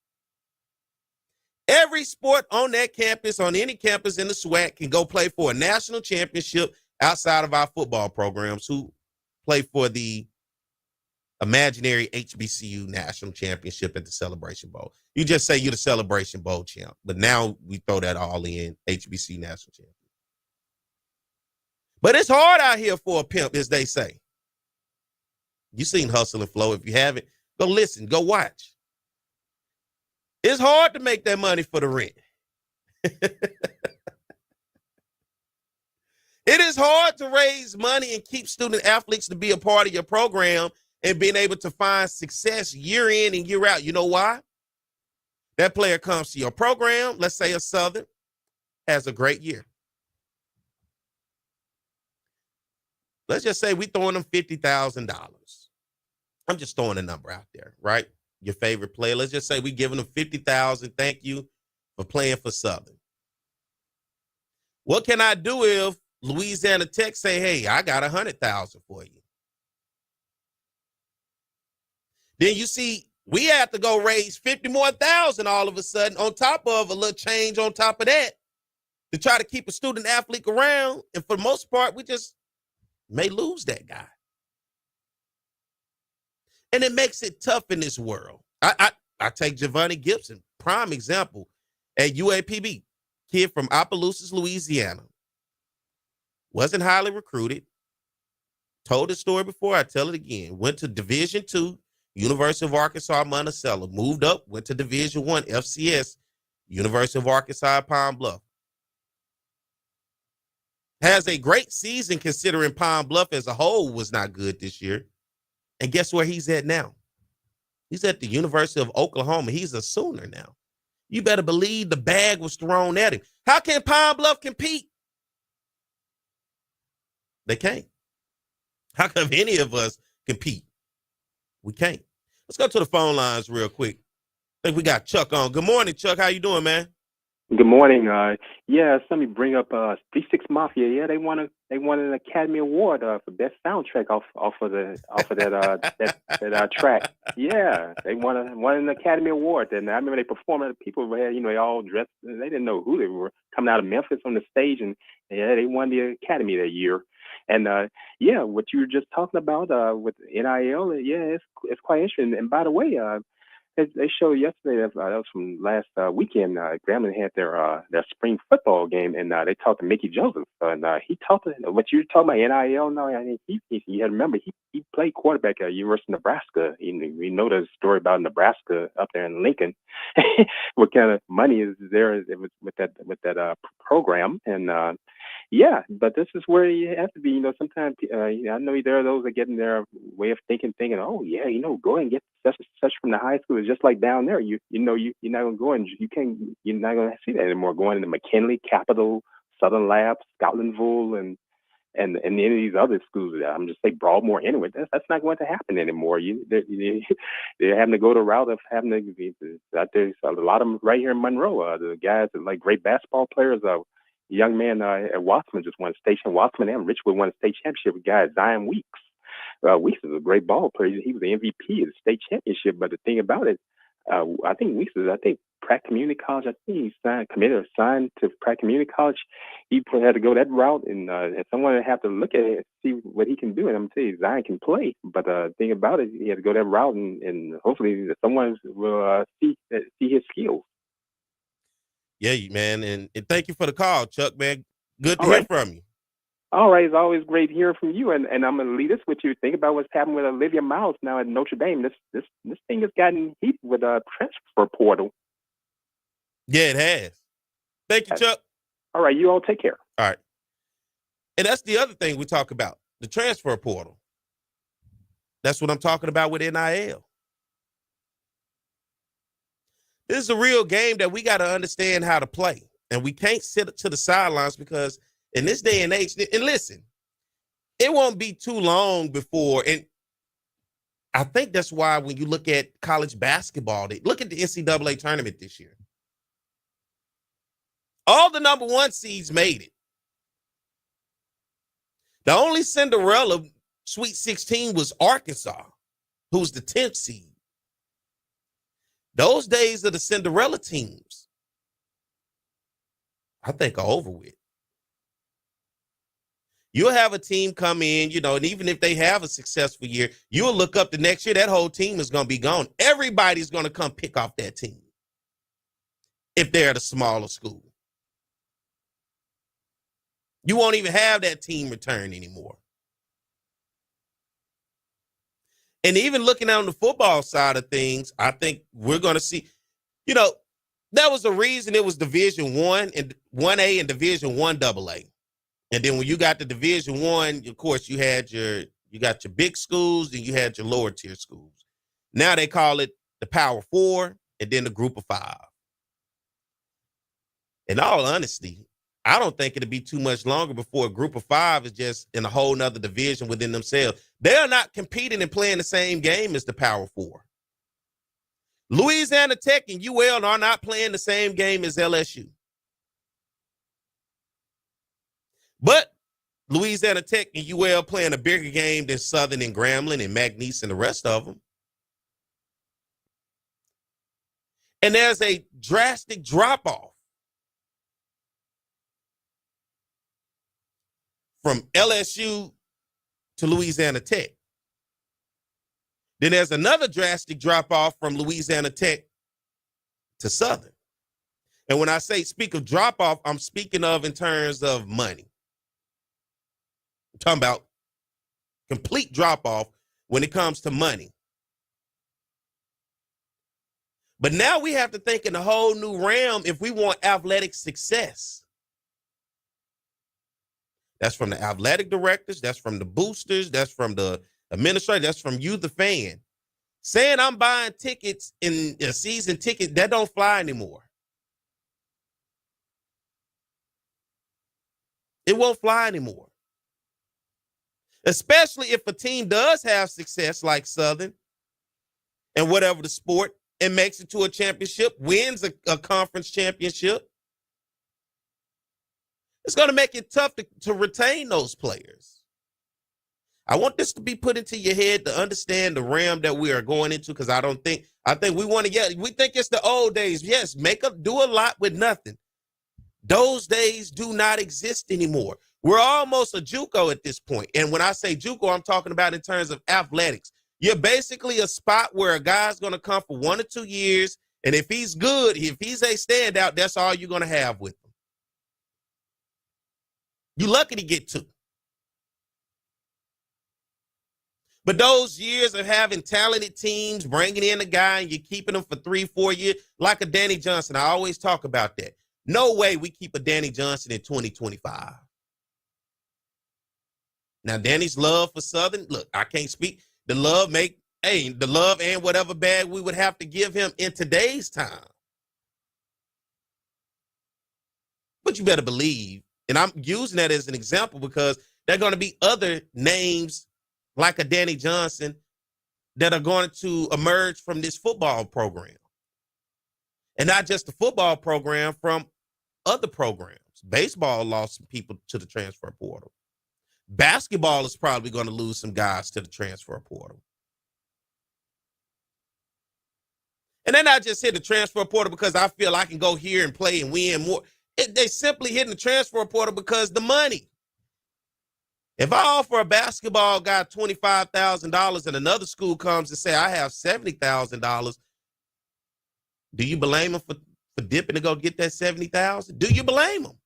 Every sport on that campus, on any campus in the SWAC, can go play for a national championship outside of our football programs who play for the imaginary HBCU national championship at the Celebration Bowl. You just say you're the Celebration Bowl champ, but now we throw that all in HBCU national champion. But it's hard out here for a pimp, as they say. You seen Hustle and Flow. If you haven't, go listen, go watch. It's hard to make that money for the rent. It is hard to raise money and keep student athletes to be a part of your program and being able to find success year in and year out. You know why? That player comes to your program, let's say a Southern, has a great year. Let's just say we throwing them $50,000. I'm just throwing a number out there, right? Your favorite player. Let's just say we giving them $50,000. Thank you for playing for Southern. What can I do if Louisiana Tech say, hey, I got $100,000 for you? Then you see we have to go raise 50 more thousand all of a sudden on top of a little change on top of that to try to keep a student athlete around. And for the most part, we just may lose that guy. And it makes it tough in this world. I take Giovanni Gibson, prime example, at UAPB, kid from Opelousas, Louisiana. Wasn't highly recruited. Told the story before, I tell it again. Went to Division II, University of Arkansas, Monticello. Moved up, went to Division I, FCS, University of Arkansas, Pine Bluff. Has a great season considering Pine Bluff as a whole was not good this year. And guess where he's at now? He's at the University of Oklahoma. He's a Sooner now. You better believe the bag was thrown at him. How can Pine Bluff compete? They can't. How come any of us compete? We can't. Let's go to the phone lines real quick. I think we got Chuck on. Good morning, Chuck. How you doing, man? Good morning. Somebody bring up 3-6 Mafia. Yeah, they won an Academy Award for best soundtrack off of that track. Yeah, they won an Academy Award, and I remember they performed. People were, they all dressed. They didn't know who they were coming out of Memphis on the stage, and yeah, they won the Academy that year. And what you were just talking about with NIL, it's quite interesting. And by the way, they showed yesterday that was from last weekend. Grambling had their spring football game, and they talked to Mickey Joseph, and he talked to what you were talking about NIL. No, I mean, he you had to remember he played quarterback at University of Nebraska. We know the story about Nebraska up there in Lincoln. What kind of money is there with that program? And but this is where you have to be. Sometimes I know there are those that get in their way of thinking, oh yeah, go and get such from the high school. It's just like down there. You're not gonna go and you're not gonna see that anymore. Going into McKinley, Capital, Southern Labs, Scotlandville, and any of these other schools. I'm just say Broadmoor anyway. That's not going to happen anymore. They're having to go the route of having to. There's a lot of them right here in Monroe. The guys that like great basketball players. Young man at Watson just won a state. Watson and Richwood won a state championship with guy Zion Weeks. Weeks is a great ball player. He was the MVP of the state championship. But the thing about it, I think Weeks is, Pratt Community College. I think he signed to Pratt Community College. He had to go that route, and someone would have to look at it and see what he can do. And I'm telling you, Zion can play. But the thing about it, he had to go that route, and hopefully someone will see his skills. Yeah, man, and thank you for the call, Chuck, man. Good to hear from you. All right, it's always great hearing from you, and I'm going to leave this with you. Think about what's happening with Olivia Miles now at Notre Dame. This thing has gotten heat with a transfer portal. Yeah, it has. Thank you, Chuck. All right, you all take care. All right. And that's the other thing we talk about, the transfer portal. That's what I'm talking about with NIL. This is a real game that we got to understand how to play. And we can't sit to the sidelines because in this day and age, and listen, it won't be too long before, and I think that's why when you look at college basketball, look at the NCAA tournament this year. All the number one seeds made it. The only Cinderella Sweet 16 was Arkansas, who was the 10th seed. Those days of the Cinderella teams, I think, are over with. You'll have a team come in, and even if they have a successful year, you'll look up the next year, that whole team is going to be gone. Everybody's going to come pick off that team if they're at a smaller school. You won't even have that team return anymore. And even looking on the football side of things, I think we're going to see, that was the reason it was Division I and 1A and Division I AA. And then when you got the Division I, of course, you got your big schools and you had your lower tier schools. Now they call it the Power Four and then the Group of Five. In all honesty, I don't think it'll be too much longer before a Group of Five is just in a whole nother division within themselves. They are not competing and playing the same game as the Power Four. Louisiana Tech and UL are not playing the same game as LSU. But Louisiana Tech and UL playing a bigger game than Southern and Grambling and McNeese and the rest of them. And there's a drastic drop-off from LSU to Louisiana Tech. Then there's another drastic drop-off from Louisiana Tech to Southern. And when I speak of drop-off, I'm speaking of in terms of money. I'm talking about complete drop-off when it comes to money. But now we have to think in a whole new realm if we want athletic success. That's from the athletic directors. That's from the boosters. That's from the administrator. That's from you, the fan. Saying I'm buying tickets in a season ticket, that don't fly anymore. It won't fly anymore. Especially if a team does have success like Southern and whatever the sport and makes it to a championship, wins a conference championship. It's going to make it tough to retain those players. I want this to be put into your head to understand the realm that we are going into, because I think we want to we think it's the old days. Yes, do a lot with nothing. Those days do not exist anymore. We're almost a JUCO at this point. And when I say JUCO, I'm talking about in terms of athletics. You're basically a spot where a guy's going to come for 1 or 2 years, and if he's good, if he's a standout, that's all you're going to have with him. You're lucky to get 2. But those years of having talented teams, bringing in a guy, and you're keeping him for 3-4 years, like a Danny Johnson, I always talk about that. No way we keep a Danny Johnson in 2025. Now, Danny's love for Southern, look, I can't speak. The love and whatever bag we would have to give him in today's time. But you better believe, and I'm using that as an example because there are going to be other names like a Danny Johnson that are going to emerge from this football program. And not just the football program, from other programs. Baseball lost some people to the transfer portal. Basketball is probably going to lose some guys to the transfer portal. And they're not just hitting the transfer portal because I feel I can go here and play and win more. They simply hitting the transfer portal because the money. If I offer a basketball guy $25,000 and another school comes and say I have $70,000, do you blame him for dipping to go get that $70,000? Do you blame him?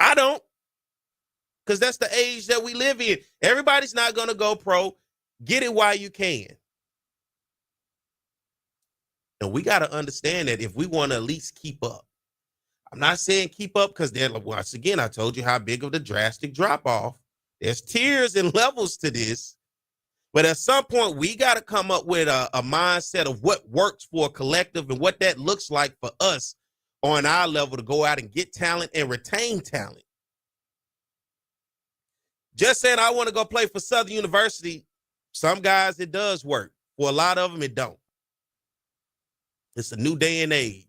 I don't, because that's the age that we live in. Everybody's not going to go pro. Get it while you can. And we got to understand that if we want to at least keep up. I'm not saying keep up because once again, I told you how big of the drastic drop-off. There's tiers and levels to this. But at some point, we got to come up with a mindset of what works for a collective and what that looks like for us on our level to go out and get talent and retain talent. Just saying I want to go play for Southern University, some guys it does work. For a lot of them, it don't. It's a new day and age.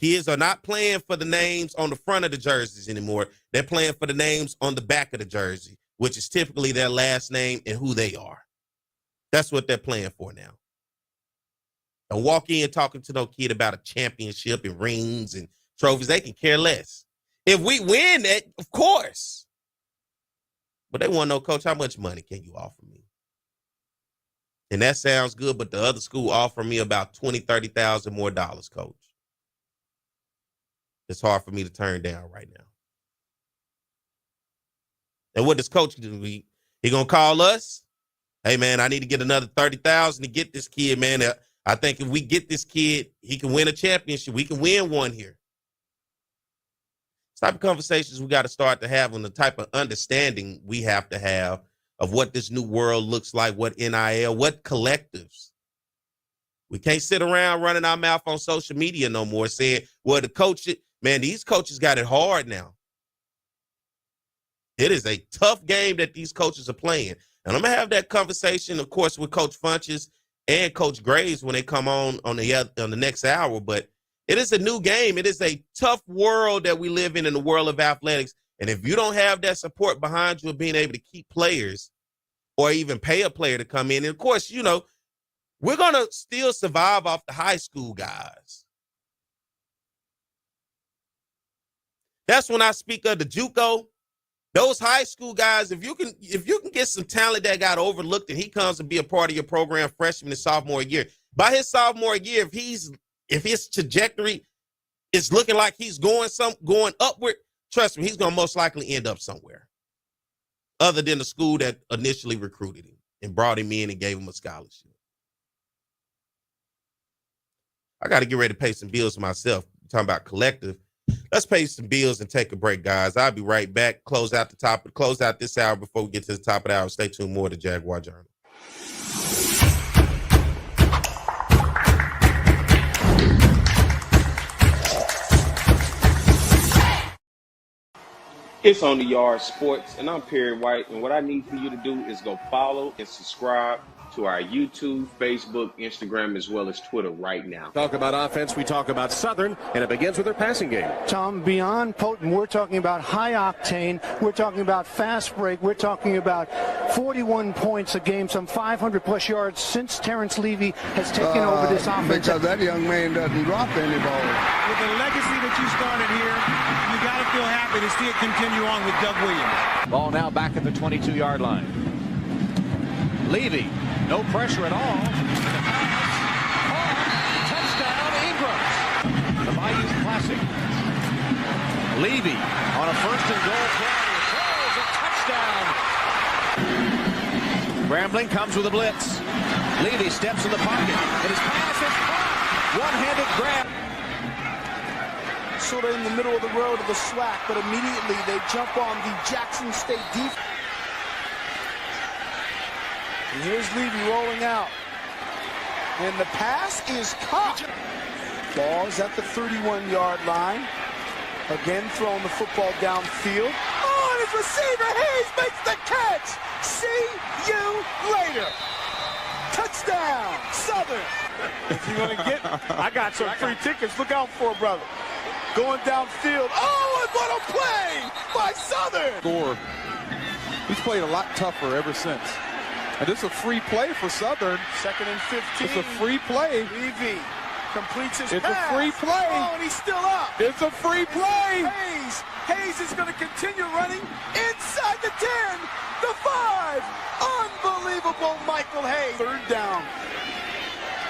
Kids are not playing for the names on the front of the jerseys anymore. They're playing for the names on the back of the jersey, which is typically their last name and who they are. That's what they're playing for now. And walk in talking to no kid about a championship and rings and trophies. They can care less. If we win that, of course. But they want to know, Coach, how much money can you offer me? And that sounds good, but the other school offered me about $20,000, $30,000 more, Coach. that's hard for me to turn down right now. And what does coach do? He gonna call us? Hey man, I need to get another 30,000 to get this kid, man. I think if we get this kid, he can win a championship. We can win one here. It's type of conversations we got to start to have, on the type of understanding we have to have of what this new world looks like, what NIL, what collectives. We can't sit around running our mouth on social media no more saying, well, the coach, man, these coaches got it hard now. It is a tough game that these coaches are playing. And I'm going to have that conversation, of course, with Coach Funches and Coach Graves when they come on the next hour. But it is a new game. It is a tough world that we live in the world of athletics. And if you don't have that support behind you of being able to keep players or even pay a player to come in, and of course, you know, we're going to still survive off the high school guys. That's when I speak of the JUCO. Those high school guys, if you can get some talent that got overlooked and he comes to be a part of your program freshman and sophomore year, by his sophomore year, if his trajectory is looking like he's going upward, trust me, he's going to most likely end up somewhere other than the school that initially recruited him and brought him in and gave him a scholarship. I got to get ready to pay some bills myself. I'm talking about collective. Let's pay some bills and take a break, guys. I'll be right back. Close out this hour before we get to the top of the hour. Stay tuned more to Jaguar Journal. It's On the Yard Sports, and I'm Perry White, and what I need for you to do is go follow and subscribe to our YouTube, Facebook, Instagram, as well as Twitter right now. Talk about offense, we talk about Southern, and it begins with their passing game. Tom, beyond potent, we're talking about high octane, we're talking about fast break, we're talking about 41 points a game, some 500-plus yards since Terrence Levy has taken over this offense. Because that young man doesn't drop any ball. With the legacy that you started here, you got to feel happy to see it continue on with Doug Williams. Ball now back at the 22-yard line. Levy, no pressure at all. Touchdown, Ingram. The Bayou Classic. Levy on a first and goal play. Throws a touchdown. Grambling comes with a blitz. Levy steps in the pocket. And his pass is caught. One-handed grab. Sort of in the middle of the road of the SWAC, but immediately they jump on the Jackson State defense. And here's Levy rolling out. And the pass is caught. Ball is at the 31-yard line. Again throwing the football downfield. Oh, and his receiver Hayes makes the catch. See you later. Touchdown, Southern. If you're going to get, I got some free tickets. Look out for it, brother. Going downfield. Oh, and what a play by Southern. Score. He's played a lot tougher ever since. And this is a free play for Southern. 2nd and 15. It's a free play. Levy completes his pass. It's a free play. Oh, and he's still up. It's a free play. Hayes is going to continue running inside the 10, the 5. Unbelievable Michael Hayes. 3rd down.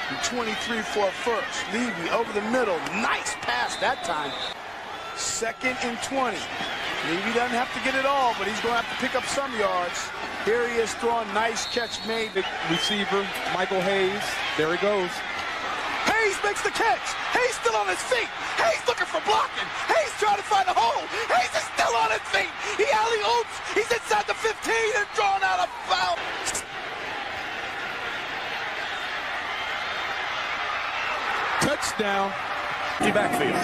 And 23 for a first. Levy over the middle. Nice pass that time. 2nd and 20. Levy doesn't have to get it all, but he's going to have to pick up some yards. Here he is throwing. Nice catch made. The receiver, Michael Hayes. There he goes. Hayes makes the catch. Hayes still on his feet. Hayes looking for blocking. Hayes trying to find a hole. Hayes is still on his feet. He alley-oops. He's inside the 15 and drawn out a foul. Touchdown. The backfield.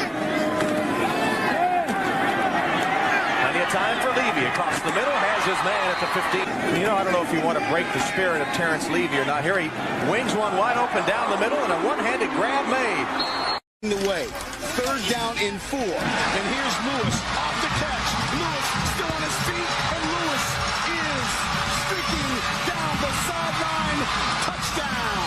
Plenty of time for Levy across the middle. Has his man at the 15. You know, I don't know if you want to break the spirit of Terrence Levy or not. Here he wings one wide open down the middle and a one-handed grab made. The way. 3rd down and 4. And here's Lewis off the catch. Lewis still on his feet. And Lewis is streaking down the sideline. Touchdown.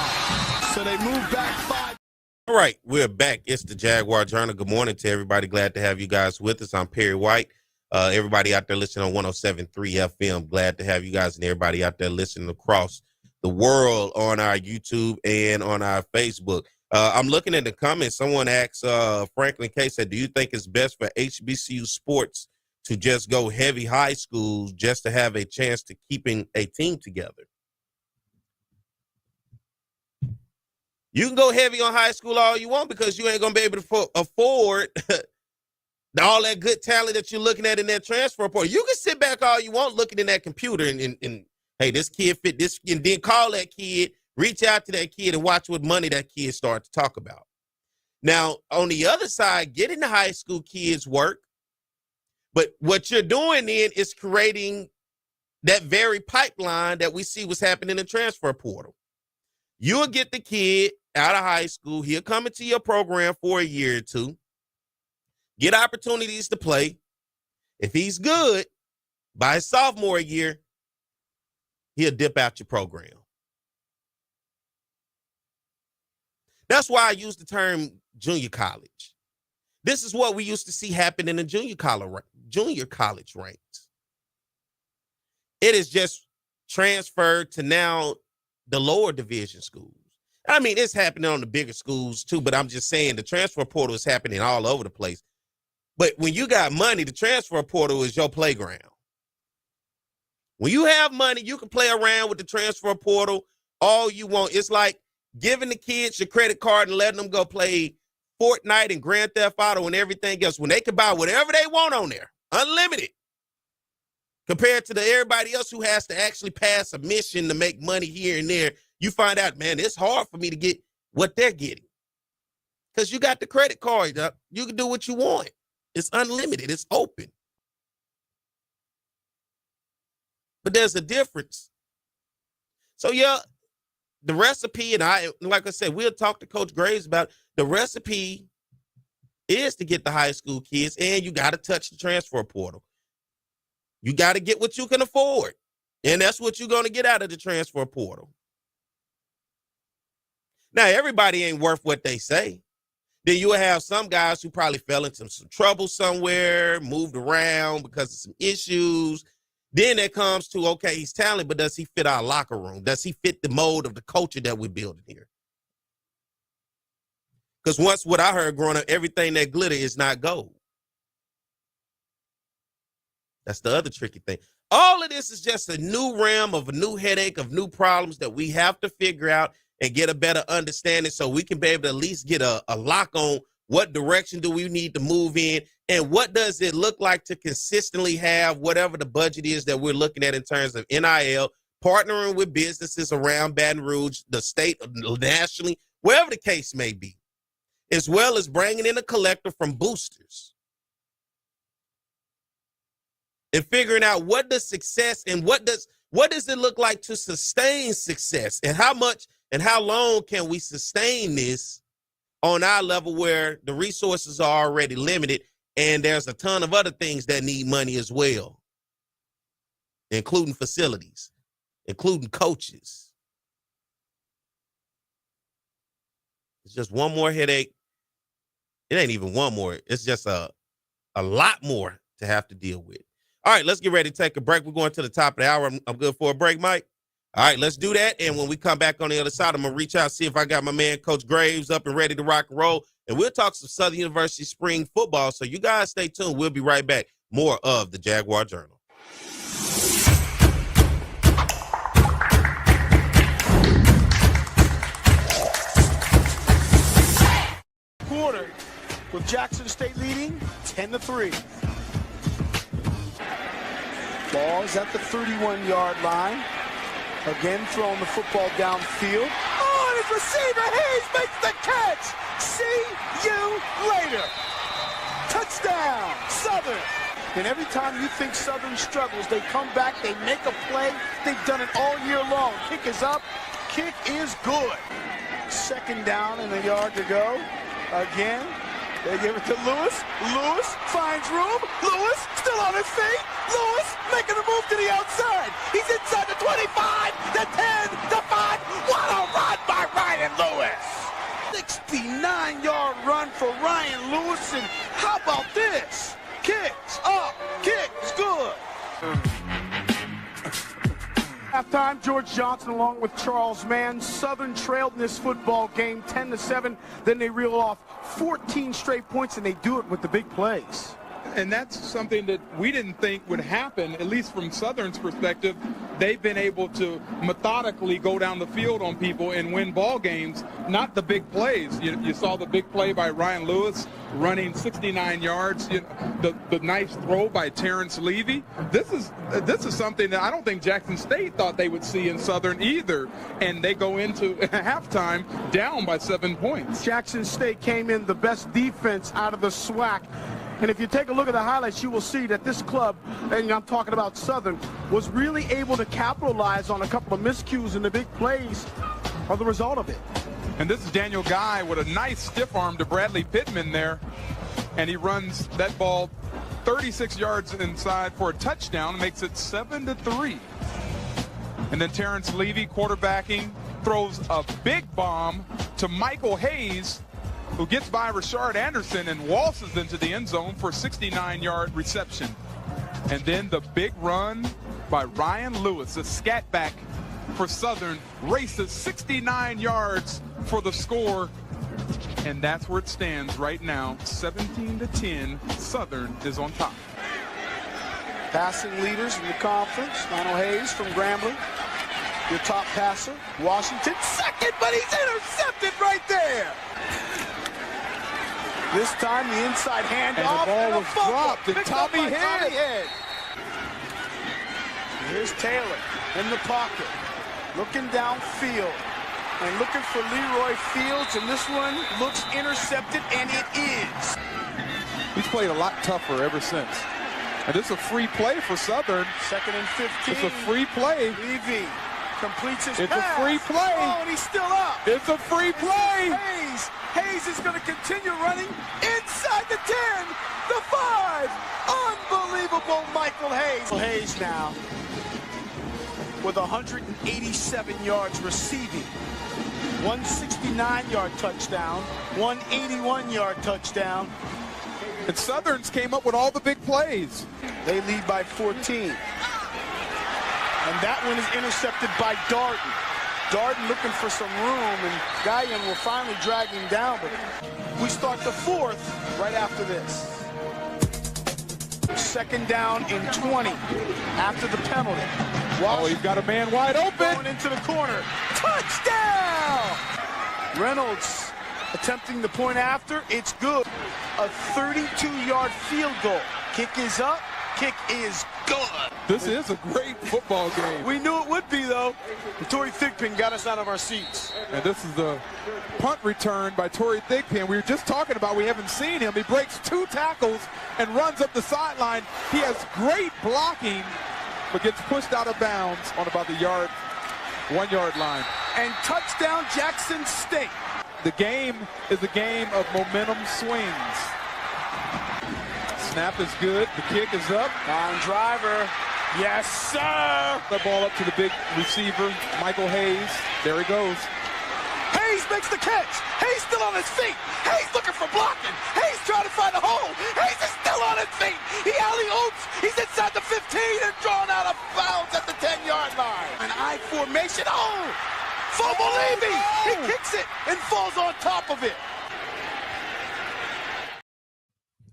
So they move back 5. All right, we're back. It's the Jaguar Journal. Good morning to everybody. Glad to have you guys with us. I'm Perry White. Everybody out there listening on 107.3 FM. Glad to have you guys and everybody out there listening across the world on our YouTube and on our Facebook. I'm looking at the comments. Someone asked Franklin K. said, do you think it's best for HBCU sports to just go heavy high schools just to have a chance to keeping a team together? You can go heavy on high school all you want because you ain't going to be able to afford all that good talent that you're looking at in that transfer portal. You can sit back all you want looking in that computer and hey, this kid fit this, and then call that kid, reach out to that kid and watch what money that kid start to talk about. Now, on the other side, getting the high school kids work, but what you're doing then is creating that very pipeline that we see what's happening in the transfer portal. You'll get the kid out of high school. He'll come into your program for a year or two, get opportunities to play. If he's good, by his sophomore year, he'll dip out your program. That's why I use the term junior college. This is what we used to see happen in the junior college ranks. It is just transferred to now the lower division schools. I mean, it's happening on the bigger schools too, but I'm just saying the transfer portal is happening all over the place. But when you got money, the transfer portal is your playground. When you have money, you can play around with the transfer portal all you want. It's like giving the kids your credit card and letting them go play Fortnite and Grand Theft Auto and everything else when they can buy whatever they want on there, unlimited, compared to everybody else who has to actually pass a mission to make money here and there. You find out, man, it's hard for me to get what they're getting because you got the credit card. You can do what you want. It's unlimited. It's open. But there's a difference. So, yeah, the recipe, and like I said, we'll talk to Coach Graves about it. The recipe is to get the high school kids, and you got to touch the transfer portal. You got to get what you can afford, and that's what you're going to get out of the transfer portal. Now, everybody ain't worth what they say. Then you'll have some guys who probably fell into some trouble somewhere, moved around because of some issues. Then it comes to, okay, he's talented, but does he fit our locker room? Does he fit the mold of the culture that we're building here? Because once what I heard growing up, everything that glitter is not gold. That's the other tricky thing. All of this is just a new realm of a new headache of new problems that we have to figure out and get a better understanding so we can be able to at least get a lock on what direction do we need to move in and what does it look like to consistently have whatever the budget is that we're looking at in terms of NIL, partnering with businesses around Baton Rouge, the state, nationally, wherever the case may be, as well as bringing in a collector from boosters and figuring out what does success and what does it look like to sustain success and how much and how long can we sustain this on our level where the resources are already limited and there's a ton of other things that need money as well, including facilities, including coaches. It's just one more headache. It ain't even one more. It's just a lot more to have to deal with. All right, let's get ready to take a break. We're going to the top of the hour. I'm good for a break, Mike. All right, let's do that. And when we come back on the other side, I'm going to reach out, see if I got my man, Coach Graves, up and ready to rock and roll. And we'll talk some Southern University spring football. So you guys stay tuned. We'll be right back. More of the Jaguar Journal. Quarter with Jackson State leading 10-3. Ball's at the 31-yard line. Again, throwing the football downfield. Oh, and his receiver, Hayes makes the catch. See you later. Touchdown, Southern. And every time you think Southern struggles, they come back, they make a play. They've done it all year long. Kick is up. Kick is good. Second down and a yard to go. Again, they give it to Lewis. Lewis finds room. Lewis still on his feet. Lewis making a move to the outside. He's inside the 25, the 10, the 5. What a run by Ryan Lewis. 69-yard run for Ryan Lewis. And how about this? Kicks up. Kicks good. halftime, George Johnson along with Charles Mann. Southern trailed in this football game 10-7. Then they reel off 14 straight points, and they do it with the big plays. And that's something that we didn't think would happen, at least from Southern's perspective. They've been able to methodically go down the field on people and win ball games, not the big plays. You saw the big play by Ryan Lewis running 69 yards, the nice throw by Terrence Levy. This is something that I don't think Jackson State thought they would see in Southern either, and they go into halftime down by 7 points. Jackson State came in the best defense out of the SWAC. And if you take a look at the highlights, you will see that this club, and I'm talking about Southern, was really able to capitalize on a couple of miscues, and the big plays are the result of it. And this is Daniel Guy with a nice stiff arm to Bradley Pittman there. And he runs that ball 36 yards inside for a touchdown, makes it 7-3. And then Terrence Levy, quarterbacking, throws a big bomb to Michael Hayes, who gets by Rashard Anderson and waltzes into the end zone for a 69-yard reception. And then the big run by Ryan Lewis, a scat back for Southern, races 69 yards for the score. And that's where it stands right now, 17-10. Southern is on top. Passing leaders in the conference, Lionel Hayes from Grambling, your top passer. Washington second, but he's intercepted right there. This time the inside handoff, and the ball was dropped to Tommy Head. Here's Taylor in the pocket, looking downfield and looking for Leroy Fields, and this one looks intercepted, and it is. He's played a lot tougher ever since. And this is a free play for Southern. 2nd and 15. It's a free play. Levy completes his pass. It's a free play. Oh, and he's still up. It's a free play. Hayes is going to continue running inside the 10, the 5. Unbelievable Michael Hayes. Hayes now with 187 yards receiving. 169-yard touchdown, 181-yard touchdown. And Southern's came up with all the big plays. They lead by 14. And that one is intercepted by Darden. Darden looking for some room, and Guyan will finally drag him down. But we start the 4th right after this. 2nd down and 20 after the penalty. Oh, he's got a man wide open. Going into the corner. Touchdown! Reynolds attempting the point after. It's good. A 32-yard field goal. Kick is up. Kick is good. This is a great football game. We knew it would be, though. And Torrey Thigpen got us out of our seats. And this is the punt return by Torrey Thigpen. We were just talking about we haven't seen him. He breaks 2 tackles and runs up the sideline. He has great blocking, but gets pushed out of bounds on about the 1-yard line. And touchdown Jackson State. The game is a game of momentum swings. Snap is good. The kick is up. On driver. Yes, sir. The ball up to the big receiver, Michael Hayes. There he goes. Hayes makes the catch. Hayes still on his feet. Hayes looking for blocking. Hayes trying to find a hole. Hayes is still on his feet. He alley-oops. He's inside the 15 and drawn out of bounds at the 10-yard line. An I formation. Oh! Fumble Levy. He kicks it and falls on top of it.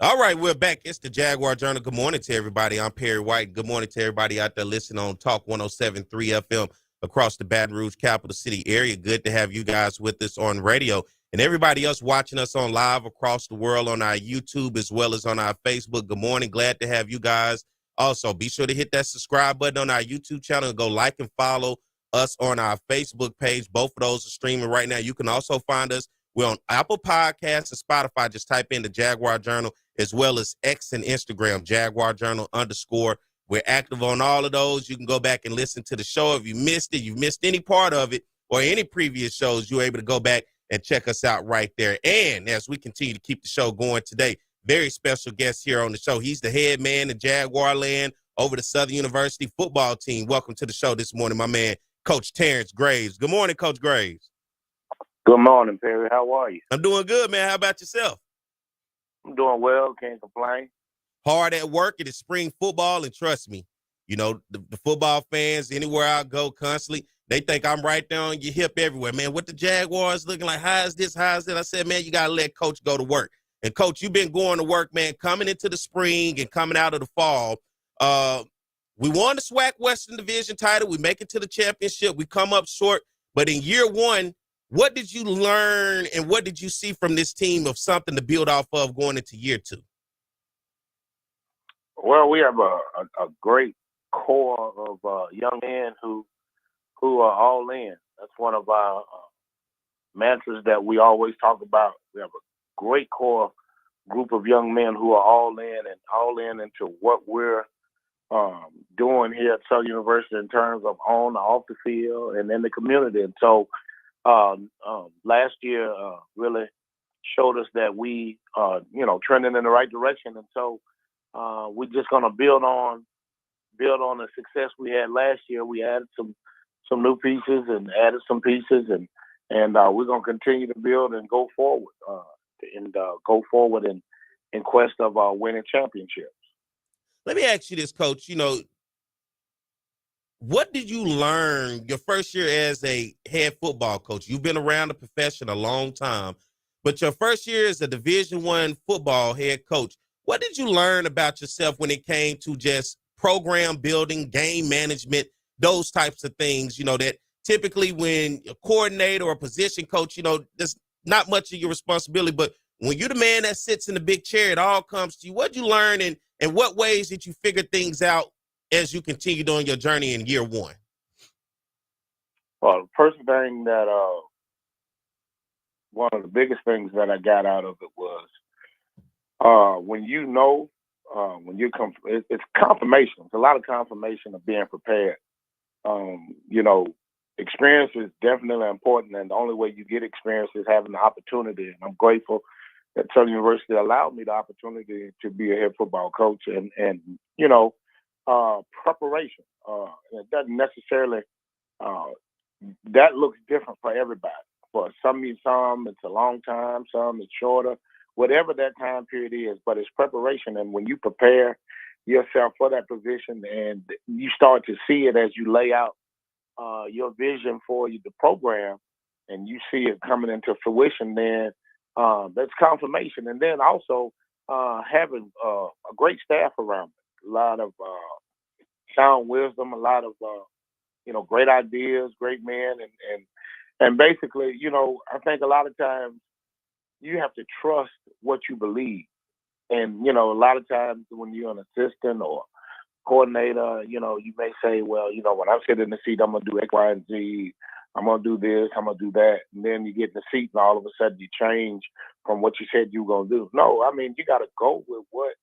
All right, we're back. It's the Jaguar Journal. Good morning to everybody. I'm Perry White. Good morning to everybody out there listening on Talk 107.3 FM across the Baton Rouge capital city area. Good to have you guys with us on radio, and everybody else watching us on live across the world on our YouTube as well as on our Facebook. Good morning. Glad to have you guys. Also, be sure to hit that subscribe button on our YouTube channel and go like and follow us on our Facebook page. Both of those are streaming right now. You can also find us. We're on Apple Podcasts and Spotify. Just type in the Jaguar Journal, as well as X and Instagram, Jaguar Journal _. We're active on all of those. You can go back and listen to the show. If you missed it, you missed any part of it or any previous shows, you're able to go back and check us out right there. And as we continue to keep the show going today, very special guest here on the show. He's the head man in Jaguar land over the Southern University football team. Welcome to the show this morning, my man, Coach Terrence Graves. Good morning, Coach Graves. Good morning, Perry. How are you? I'm doing good, man. How about yourself? I'm doing well. Can't complain. Hard at work. It is spring football, and trust me, You know, the football fans, anywhere I go constantly, they think I'm right there on your hip everywhere. Man, what the Jaguars looking like? How is this? How is that? I said, man, you got to let Coach go to work. And, Coach, you've been going to work, man, coming into the spring and coming out of the fall. We won the SWAC Western Division title. We make it to the championship. We come up short. But in year one, what did you learn and what did you see from this team of something to build off of going into year two? Well, we have a great core of young men who are all in. That's one of our mantras that we always talk about. We have a great core group of young men who are all in into what we're doing here at Southern University in terms of on, off the field, and in the community. And so last year really showed us that we trending in the right direction. And so we're just going to build on the success we had last year. We added some new pieces and added some pieces, and we're going to continue to build and go forward in quest of winning championships. Let me ask you this, Coach. You know, what did you learn your first year as a head football coach? You've been around the profession a long time, but your first year as a Division I football head coach, what did you learn about yourself when it came to just program building, game management, those types of things, you know, that typically when a coordinator or a position coach, you know, there's not much of your responsibility, but when you're the man that sits in the big chair, it all comes to you. What did you learn and what ways did you figure things out as you continued on your journey in year one? Well, the first thing that one of the biggest things that I got out of it was when it's confirmation. It's a lot of confirmation of being prepared. Experience is definitely important, and the only way you get experience is having the opportunity. And I'm grateful that Southern University allowed me the opportunity to be a head football coach, and preparation. It doesn't necessarily that looks different for everybody. For some it's a long time, some it's shorter, whatever that time period is, but it's preparation. And when you prepare yourself for that position and you start to see it as you lay out your vision for the program and you see it coming into fruition, then that's confirmation. And then also having a great staff around me, a lot of sound wisdom, a lot of great ideas, great men, and basically, I think a lot of times you have to trust what you believe. And, a lot of times when you're an assistant or coordinator, you may say, well, when I sit in the seat, I'm going to do X, Y, and Z. I'm going to do this, I'm going to do that. And then you get in the seat and all of a sudden you change from what you said you were going to do. No, I mean, you got to go with what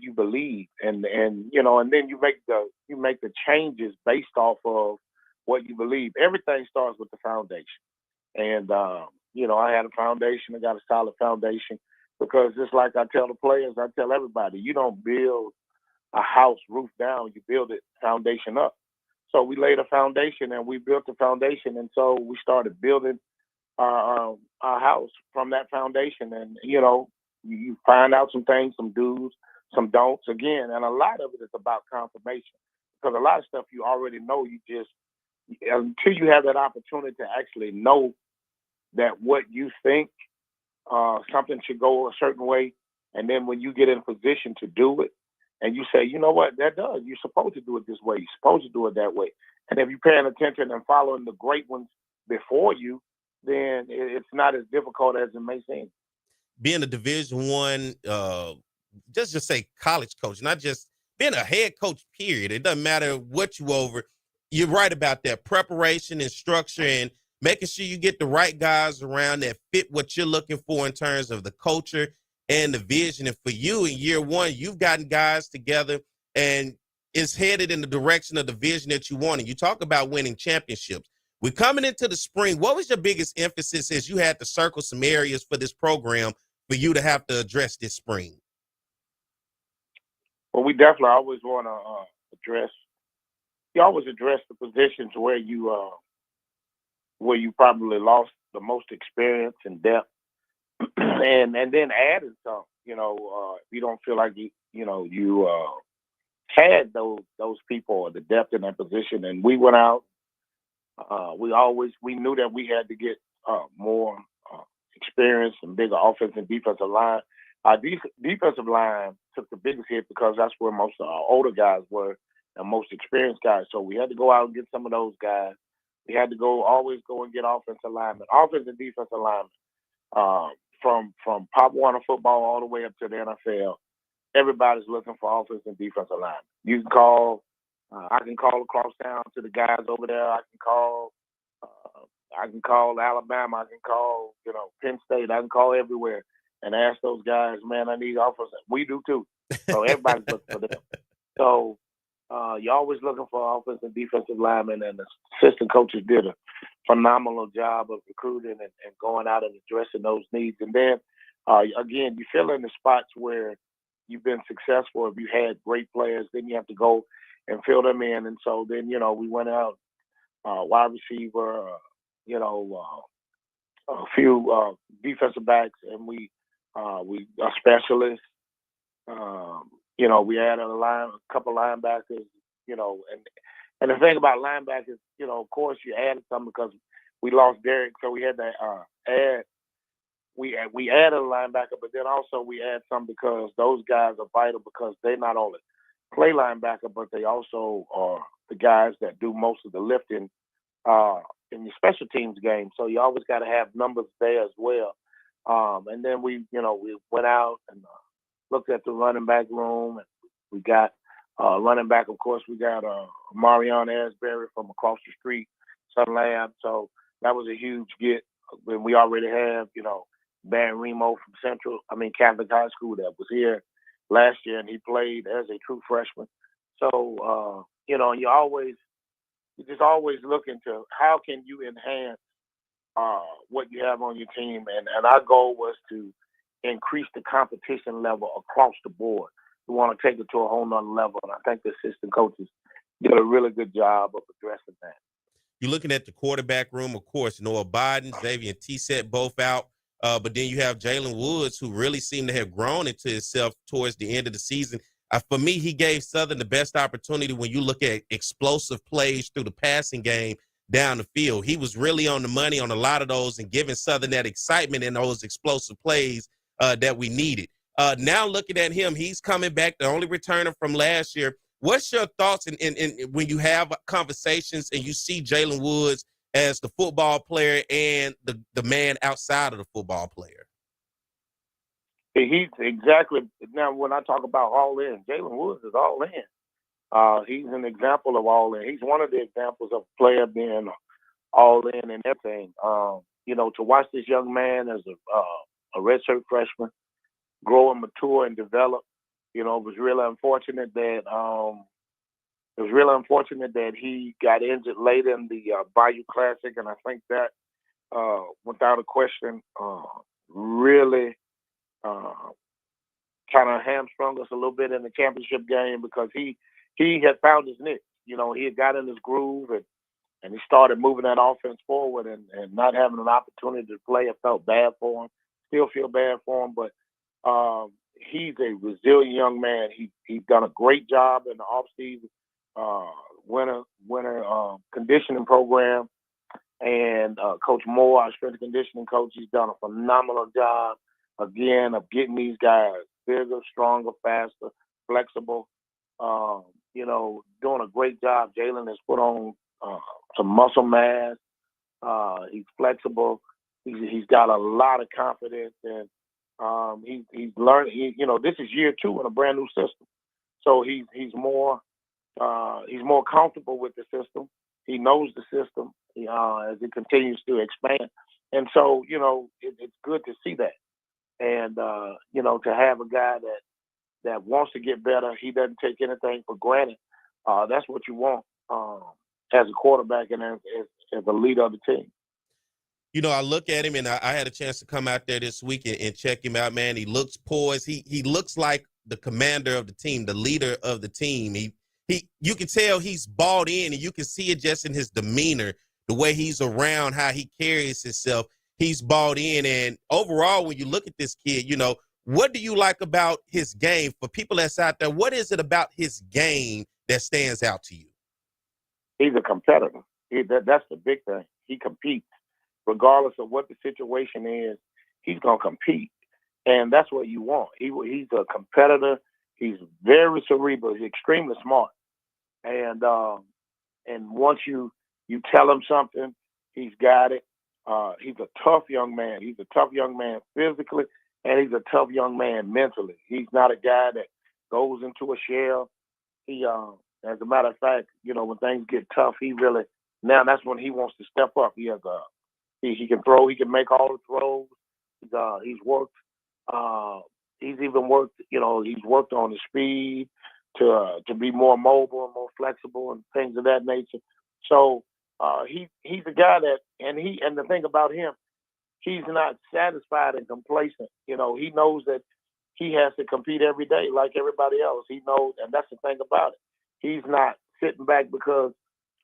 you believe. And then you make the changes based off of what you believe. Everything starts with the foundation. And, I had a foundation. I got a solid foundation because just like I tell the players, I tell everybody, you don't build a house roof down, you build it foundation up. So we laid a foundation and we built the foundation. And so we started building our house from that foundation. And, you find out some things, some do's, some don'ts again. And a lot of it is about confirmation because a lot of stuff you already know, until you have that opportunity to actually know that what you think something should go a certain way. And then when you get in position to do it and you say, you know what, you're supposed to do it this way. You're supposed to do it that way. And if you're paying attention and following the great ones before you, then it's not as difficult as it may seem. Being a Division I, just say college coach, not just being a head coach, period. It doesn't matter what you over. You're right about that preparation and structure and making sure you get the right guys around that fit what you're looking for in terms of the culture and the vision. And for you in year one, you've gotten guys together and it's headed in the direction of the vision that you want. And you talk about winning championships. We're coming into the spring. What was your biggest emphasis as you had to circle some areas for this program for you to have to address this spring? Well, we definitely always want to address the positions where you probably lost the most experience and depth, and then added some. If you don't feel like you had those people or the depth in that position, and we went out. We knew that we had to get more experience and bigger offensive and defensive line. Our defensive line took the biggest hit because that's where most of our older guys were and most experienced guys. So we had to go out and get some of those guys. We had to always go and get offensive linemen, offensive and defensive linemen, from Pop Warner football all the way up to the NFL. Everybody's looking for offensive and defensive linemen. You can call. I can call across town to the guys over there. I can call Alabama. I can call, Penn State. I can call everywhere and ask those guys, man, I need offensive. We do too. So everybody's looking for them. So you're always looking for offensive and defensive linemen, and the assistant coaches did a phenomenal job of recruiting and going out and addressing those needs. And then, again, you fill in the spots where you've been successful. If you had great players, then you have to go and fill them in. And so then, we went out, wide receiver, a few defensive backs, and we are specialists. We added a couple linebackers, and the thing about linebackers, of course you added some because we lost Derek, so we had to add. We added a linebacker, but then also we add some because those guys are vital because they not only play linebacker, but they also are the guys that do most of the lifting in the special teams game. So you always got to have numbers there as well. And then we went out and looked at the running back room, and we got running back. Of course, we got Marion Asbury from across the street, Sun Lab. So that was a huge get. When we already have, Van Remo from Catholic High School that was here last year, and he played as a true freshman. So, you're just always looking to how can you enhance what you have on your team. And our goal was to increase the competition level across the board. We want to take it to a whole nother level. And I think the assistant coaches did a really good job of addressing that. You're looking at the quarterback room, of course, Noah Biden, Xavier, and T-Set both out. But then you have Jalen Woods, who really seemed to have grown into himself towards the end of the season. For me, he gave Southern the best opportunity when you look at explosive plays through the passing game down the field. He was really on the money on a lot of those and giving Southern that excitement in those explosive plays that we needed. Now looking at him, he's coming back, the only returner from last year. What's your thoughts in when you have conversations and you see Jalen Woods as the football player and the man outside of the football player? He's exactly, now when I talk about all in, Jalen Woods is all in. He's an example of all in. He's one of the examples of a player being all in and everything. To watch this young man as a redshirt freshman grow and mature and develop, it was really unfortunate that he got injured late in the Bayou Classic, and I think that, without a question, really kind of hamstrung us a little bit in the championship game because he had found his niche. He had got in his groove and he started moving that offense forward and not having an opportunity to play. I felt bad for him. Still feel bad for him, but he's a resilient young man. He's done a great job in the offseason, winter conditioning program, and Coach Moore, our strength and conditioning coach, he's done a phenomenal job again of getting these guys bigger, stronger, faster, flexible. Doing a great job. Jalen has put on some muscle mass. He's flexible. He's got a lot of confidence, and he's learned. This is year 2 in a brand new system, so he's more comfortable with the system. He knows the system as it continues to expand, and so it's good to see that, and to have a guy that wants to get better. He doesn't take anything for granted. That's what you want as a quarterback and as a leader of the team. I look at him, and I had a chance to come out there this week and check him out, man. He looks poised. He looks like the commander of the team, the leader of the team. You can tell he's bought in, and you can see it just in his demeanor, the way he's around, how he carries himself. He's bought in, and overall, when you look at this kid, What do you like about his game? For people that's out there, what is it about his game that stands out to you? He's a competitor. That's the big thing. He competes. Regardless of what the situation is, he's going to compete. And that's what you want. He's a competitor. He's very cerebral. He's extremely smart. And once you tell him something, he's got it. He's a tough young man. He's a tough young man physically, and he's a tough young man mentally. He's not a guy that goes into a shell. He, as a matter of fact, when things get tough, now that's when he wants to step up. He can throw. He can make all the throws. He's worked. He's even worked. He's worked on his speed to be more mobile and more flexible and things of that nature. So he's a guy that, and the thing about him, he's not satisfied and complacent. He knows that he has to compete every day like everybody else. He knows, and that's the thing about it. He's not sitting back because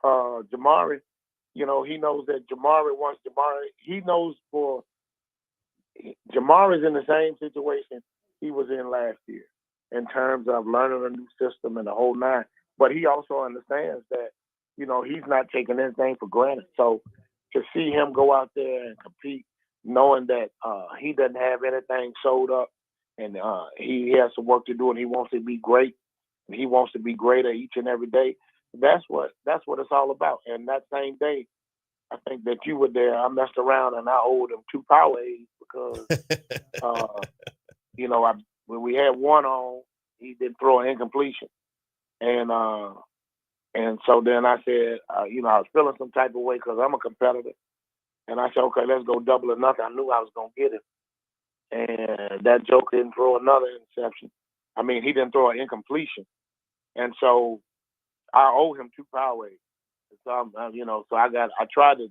Jamari, he knows that he knows Jamari's in the same situation he was in last year in terms of learning a new system and the whole nine. But he also understands that, he's not taking anything for granted. So to see him go out there and compete, knowing that he doesn't have anything sold up and he has some work to do and he wants to be great and he wants to be greater each and every day, that's what it's all about. And that same day, I think that you were there. I messed around and I owed him 2 Powerades because, when we had one on, he didn't throw an incompletion. And so then I said, I was feeling some type of way because I'm a competitor. And I said, okay, let's go double or nothing. I knew I was going to get him. And that joker didn't throw another interception. I mean, he didn't throw an incompletion. And so I owe him 2 Powerades. So, so I tried to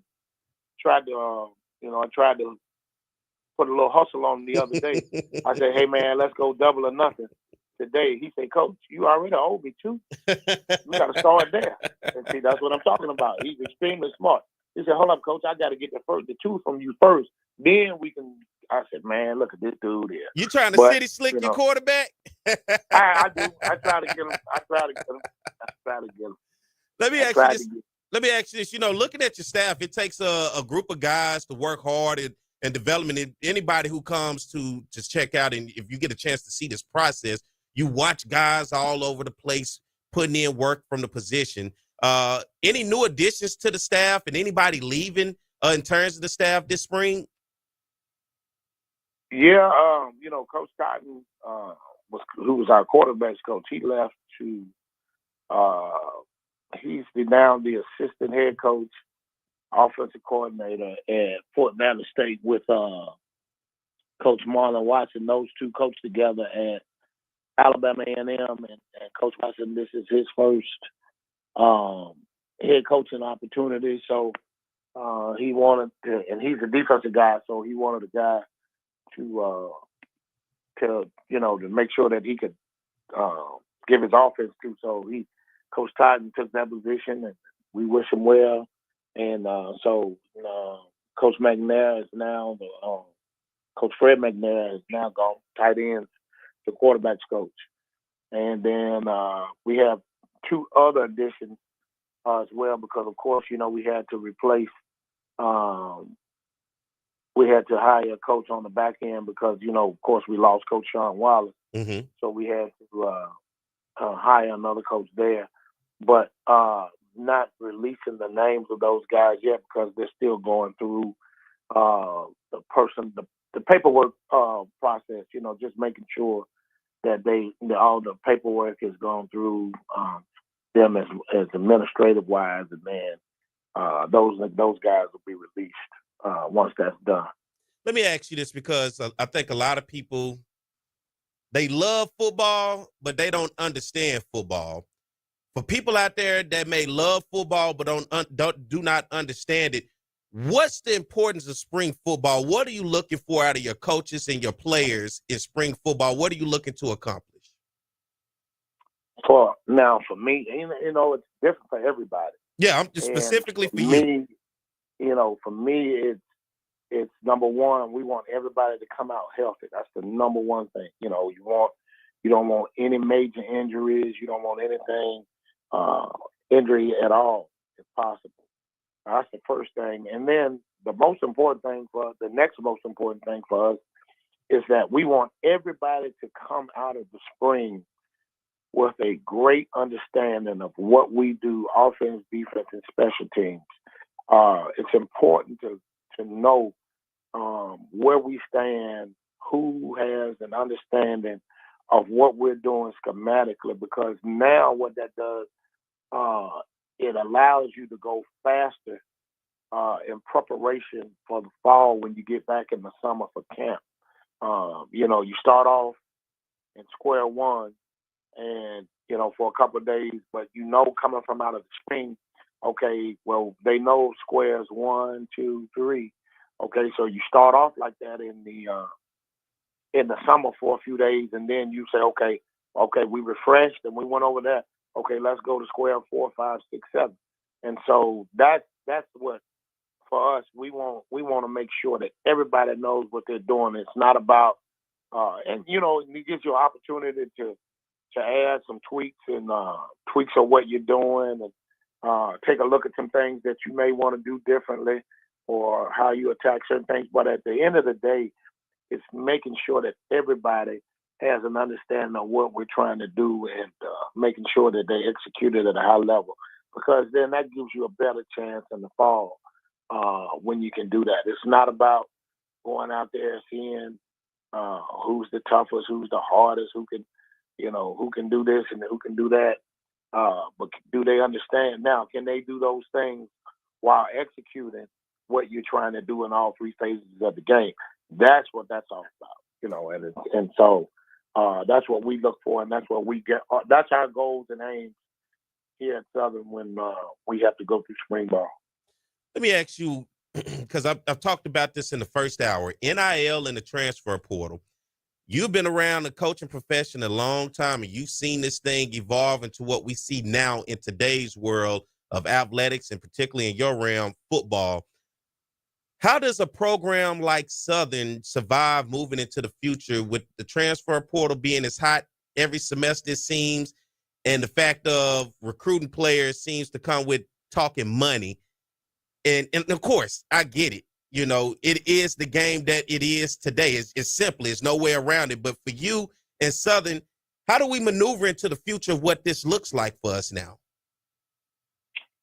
put a little hustle on him the other day. I said, hey man, let's go double or nothing today. He said, Coach, you already owe me 2. We got to start there. And see, that's what I'm talking about. He's extremely smart. He said, hold up, Coach, I got to get the 2 from you first. Then we can. I said, man, look at this dude here. You trying to city slick your quarterback? I do. I try to get him. Let me ask you this. Looking at your staff, it takes a group of guys to work hard and development. And anybody who comes to just check out, and if you get a chance to see this process, you watch guys all over the place putting in work from the position. Any new additions to the staff and anybody leaving in terms of the staff this spring? Yeah, Coach Cotton, who was our quarterbacks coach, he left to he's now the assistant head coach, offensive coordinator at Fort Valley State with Coach Marlon Watson. Those two coached together at Alabama A&M, and Coach Watson, this is his first head coaching opportunity. So he wanted to, and he's a defensive guy, so he wanted a guy to make sure that he could give his offense to. So Coach Titan took that position, and we wish him well. And Coach McNair is now Coach Fred McNair has now gone tight end to quarterbacks coach. And then we have 2 other additions as well, because of course, we had to replace. We had to hire a coach on the back end because, of course, we lost Coach Sean Wallace. Mm-hmm. So we had to hire another coach there. But not releasing the names of those guys yet because they're still going through the paperwork process, just making sure that all the paperwork is gone through them as administrative wise, and then those guys will be released once that's done. Let me ask you this, because I think a lot of people, they love football, but they don't understand football. For people out there that may love football but do not understand it, what's the importance of spring football? What are you looking for out of your coaches and your players in spring football? What are you looking to accomplish? For me, it's different for everybody. Yeah, I'm just specifically for me. For me, it's number one, we want everybody to come out healthy. That's the number one thing. You don't want any major injuries. You don't want anything injury at all, if possible. That's the first thing. And then the next most important thing for us is that we want everybody to come out of the spring with a great understanding of what we do, offense, defense, and special teams. It's important to know where we stand, who has an understanding of what we're doing schematically, because now what that does, it allows you to go faster in preparation for the fall when you get back in the summer for camp. You start off in square one and, for a couple of days, but coming from out of the spring, okay, well, they know squares 1, 2, 3. Okay, so you start off like that in the summer for a few days, and then you say, okay, we refreshed and we went over that. Okay, let's go to square 4, 5, 6, 7. And so that's what, for us, we want to make sure that everybody knows what they're doing. It's not about and it gives you an opportunity to add some tweaks and tweaks of what you're doing, and take a look at some things that you may want to do differently or how you attack certain things. But at the end of the day, it's making sure that everybody has an understanding of what we're trying to do and making sure that they execute it at a high level, because then that gives you a better chance in the fall when you can do that. It's not about going out there seeing who's the toughest, who's the hardest, who can do this and who can do that. But do they understand now? Can they do those things while executing what you're trying to do in all three phases of the game? That's what that's all about, and so that's what we look for, and that's what we get. That's our goals and aims here at Southern when we have to go through spring ball. Let me ask you, because I've talked about this in the first hour, NIL and the transfer portal. You've been around the coaching profession a long time, and you've seen this thing evolve into what we see now in today's world of athletics, and particularly in your realm, football. How does a program like Southern survive moving into the future with the transfer portal being as hot every semester, it seems, and the fact of recruiting players seems to come with talking money? And of course, I get it. It is the game that it is today. It's simple. There's no way around it. But for you and Southern, how do we maneuver into the future of what this looks like for us now?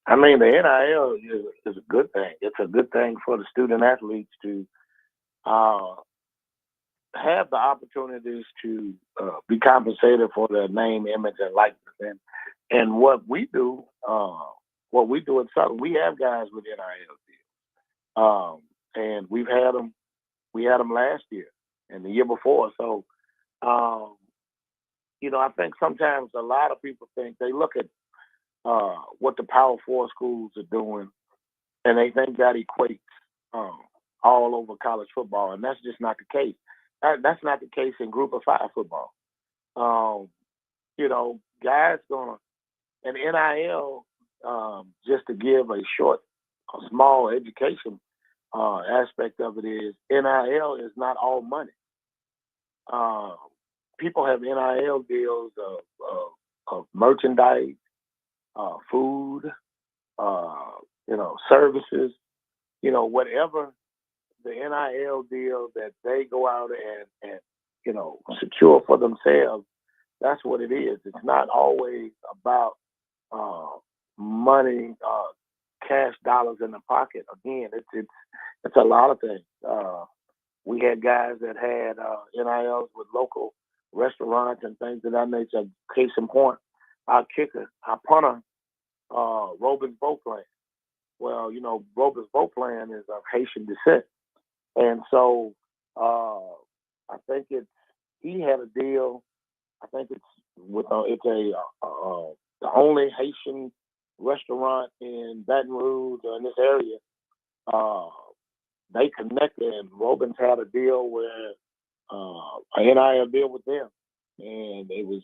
I mean, the NIL is a good thing. It's a good thing for the student athletes to have the opportunities to be compensated for their name, image, and likeness. And what we do at Southern, we have guys with NIL deals. And we had them last year and the year before. So, I think sometimes a lot of people think they look at what the Power 4 schools are doing, and they think that equates all over college football, and that's just not the case. That's not the case in Group of 5 football. Guys and NIL, just to give a small education aspect of it is, NIL is not all money. People have NIL deals of merchandise, food, services, whatever the NIL deal that they go out and secure for themselves. That's what it is. It's not always about money, cash dollars in the pocket. Again, it's a lot of things. We had guys that had NILs with local restaurants and things of that nature. Case in point, our kicker, our punter, Robin's Beauplan. Well, Robin's Beauplan is of Haitian descent, and so I think he had a deal. I think it's with the only Haitian restaurant in Baton Rouge or in this area. They connected, and Robin's had a deal where an NIL deal with them, and it was,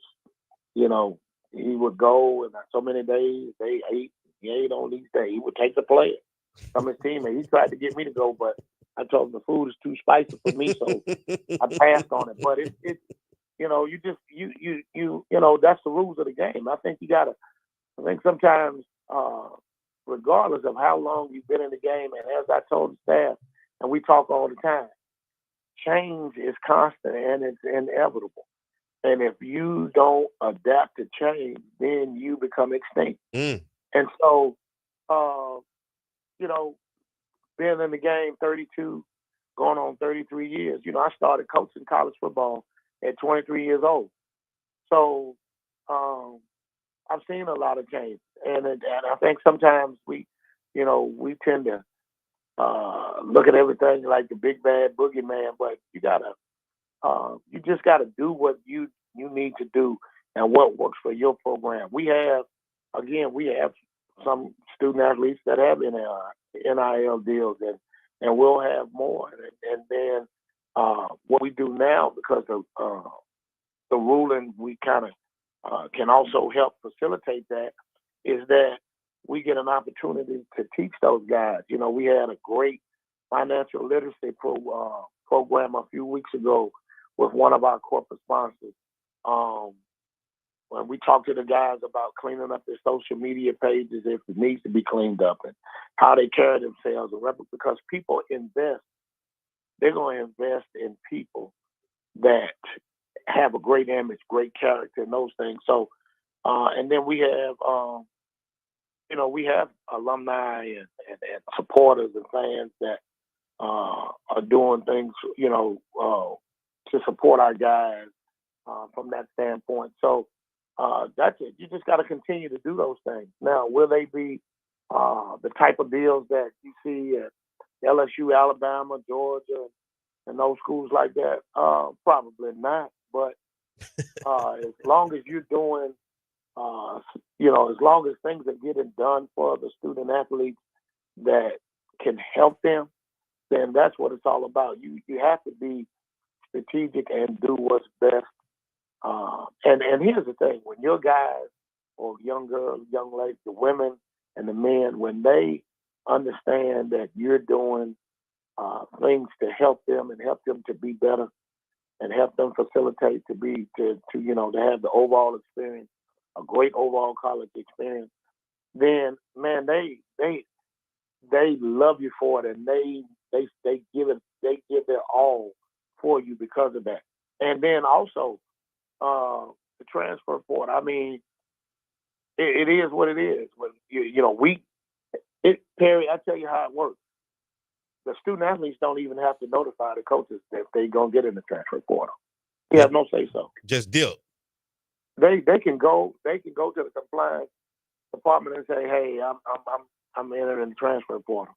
he would go and so many days he ate on these days. He would take the player from his team, and he tried to get me to go, but I told him the food is too spicy for me, so I passed on it. But it you know, you know, that's the rules of the game. I think I think sometimes, regardless of how long you've been in the game, and as I told the staff, and we talk all the time, change is constant and it's inevitable. And if you don't adapt to change, then you become extinct. And so, you know, being in the game 32, going on 33 years, you know, I started coaching college football at 23 years old. So I've seen a lot of change. And I think sometimes we tend to look at everything like the big bad boogeyman, but you just gotta do what you need to do and what works for your program. We have some student athletes that have NIL deals, and we'll have more. And then what we do now, because of the ruling, we kind of can also help facilitate that, is that we get an opportunity to teach those guys. You know, we had a great financial literacy program a few weeks ago with one of our corporate sponsors. When we talked to the guys about cleaning up their social media pages if it needs to be cleaned up, and how they carry themselves, because people invest. They're going to invest in people that have a great image, great character, and those things. So, and then we have, we have alumni and supporters and fans that are doing things, to support our guys from that standpoint. So that's it. You just got to continue to do those things. Now, will they be the type of deals that you see at LSU, Alabama, Georgia, and those schools like that? Probably not. But as long as you're doing, as long as things are getting done for the student athletes that can help them, then that's what it's all about. You have to be strategic and do what's best. And here's the thing: when your guys or young girls, young ladies, the women and the men, when they understand that you're doing things to help them and help them to be better and help them facilitate to have the overall experience, a great overall college experience, then man, they love you for it, and they give their all for you because of that. And then also the transfer portal. I mean, it is what it is. When Perry, I tell you how it works. The student athletes don't even have to notify the coaches that they're gonna get in the transfer portal. You have no say so. Just deal. They can go to the compliance department and say, hey, I'm entering the transfer portal,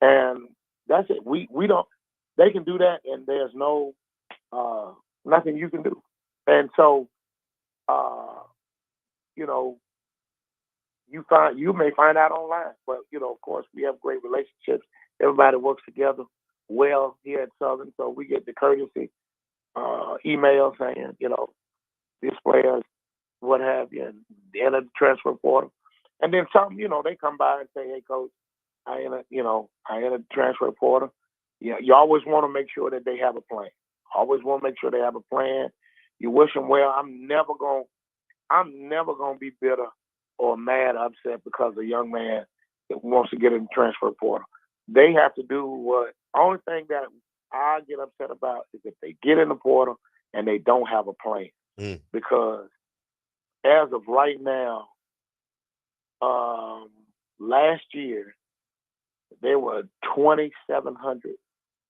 and that's it. We don't. They can do that, and there's no nothing you can do. And so, you may find out online, but of course, we have great relationships. Everybody works together well here at Southern, so we get the courtesy email saying, these players, what have you, and the end of the transfer portal. And then some, they come by and say, hey, coach, I entered the transfer portal. Yeah, you always want to make sure that they have a plan. Always want to make sure they have a plan. You wish them well. I'm never gonna be bitter or mad, upset because a young man that wants to get in the transfer portal. They have to do what. Only thing that I get upset about is if they get in the portal and they don't have a plan. Because as of right now, last year there were 2,700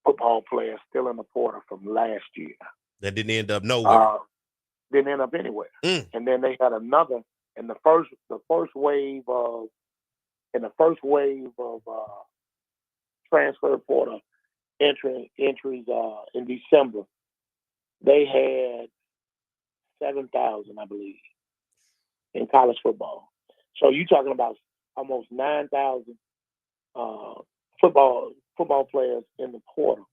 football players still in the portal from last year. That didn't end up nowhere. Didn't end up anywhere. And then they had another in the first wave of transfer portal entries in December. They had 7,000, I believe, in college football. So you're talking about almost 9,000 football players in the portal.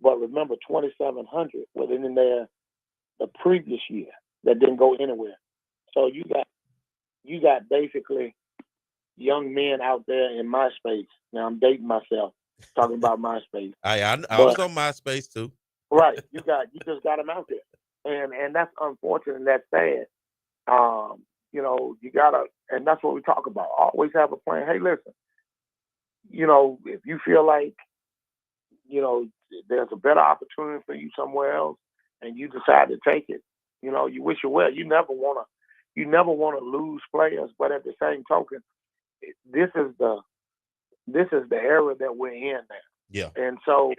But remember, 2,700 were in there the previous year that didn't go anywhere. So you got basically young men out there in my space. Now I'm dating myself, talking about MySpace. I was on MySpace too. Right, you just got them out there, and that's unfortunate and that's sad. You gotta, and that's what we talk about. Always have a plan. Hey, listen, if you feel like, there's a better opportunity for you somewhere else, and you decide to take it, you wish you well. You never wanna lose players, but at the same token, this is the era that we're in now. Yeah. And so,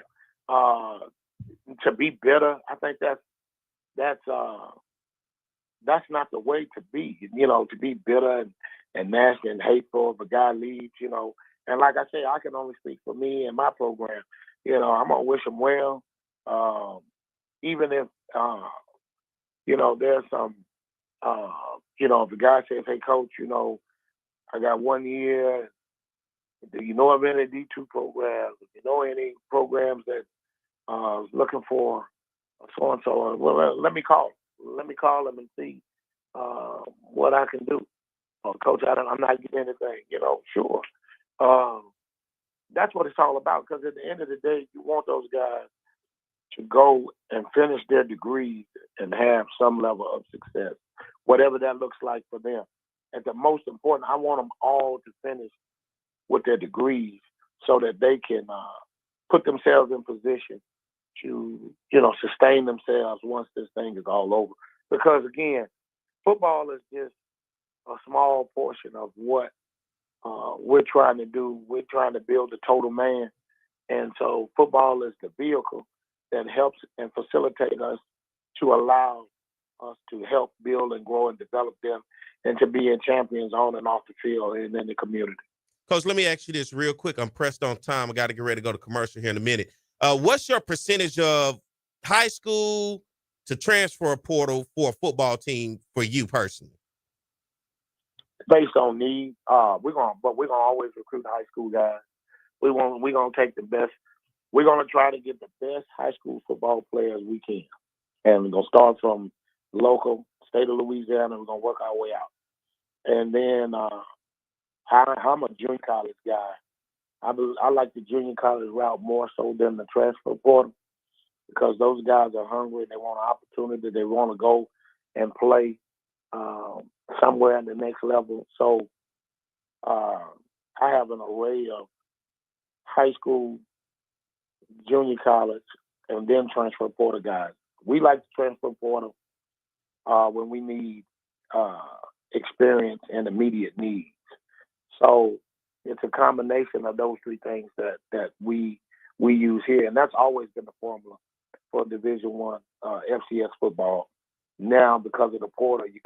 to be bitter, I think that's not the way to be. To be bitter and nasty and hateful if a guy leaves. And like I say, I can only speak for me and my program. I'm gonna wish him well, even if there's some. If the guy says, "Hey, coach, I got 1 year. Do you know of any D2 programs? Do you know any programs that is looking for so and so?" Well, let me call. Let me call them and see what I can do. Coach, I'm not getting anything. Sure. That's what it's all about. Because at the end of the day, you want those guys to go and finish their degrees and have some level of success, whatever that looks like for them. And the most important, I want them all to finish with their degrees so that they can put themselves in position to, sustain themselves once this thing is all over. Because again, football is just a small portion of what we're trying to do. We're trying to build a total man. And so football is the vehicle that helps and facilitates us to allow us to help build and grow and develop them into being champions on and off the field and in the community. Coach, let me ask you this real quick. I'm pressed on time. I got to get ready to go to commercial here in a minute. What's your percentage of high school to transfer portal for a football team for you personally? Based on need, we're gonna always recruit high school guys. We're gonna take the best. We're gonna try to get the best high school football players we can, and we're gonna start from local state of Louisiana. We're gonna work our way out, and then I'm a junior college guy. I like the junior college route more so than the transfer portal because those guys are hungry. They want an opportunity. They want to go and play somewhere at the next level. So I have an array of high school, junior college, and then transfer portal guys. We like the transfer portal when we need experience and immediate needs. So it's a combination of those three things that we use here, and that's always been the formula for Division I FCS football. Now, because of the portal, you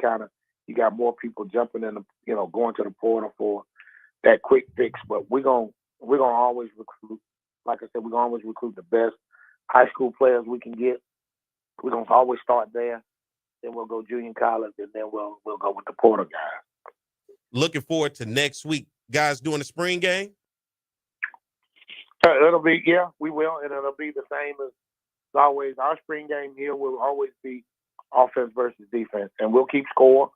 got more people jumping in going to the portal for that quick fix. But we're gonna always recruit. Like I said, we're gonna always recruit the best high school players we can get. We're gonna always start there. Then we'll go junior college, and then we'll go with the portal guys. Looking forward to next week. Guys doing the spring game? We will, and it'll be the same as always. Our spring game here will always be offense versus defense, and we'll keep score.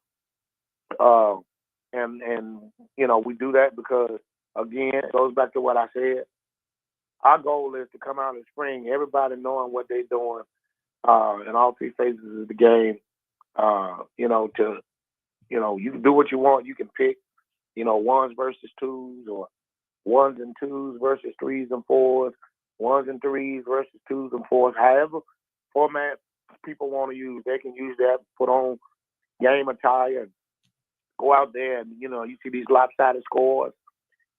We do that because, again, it goes back to what I said. Our goal is to come out in spring, everybody knowing what they're doing in all three phases of the game. You can do what you want. You can pick, ones versus twos, or ones and twos versus threes and fours, ones and threes versus twos and fours. However format people want to use, they can use that, put on game attire, and go out there and, you see these lopsided scores,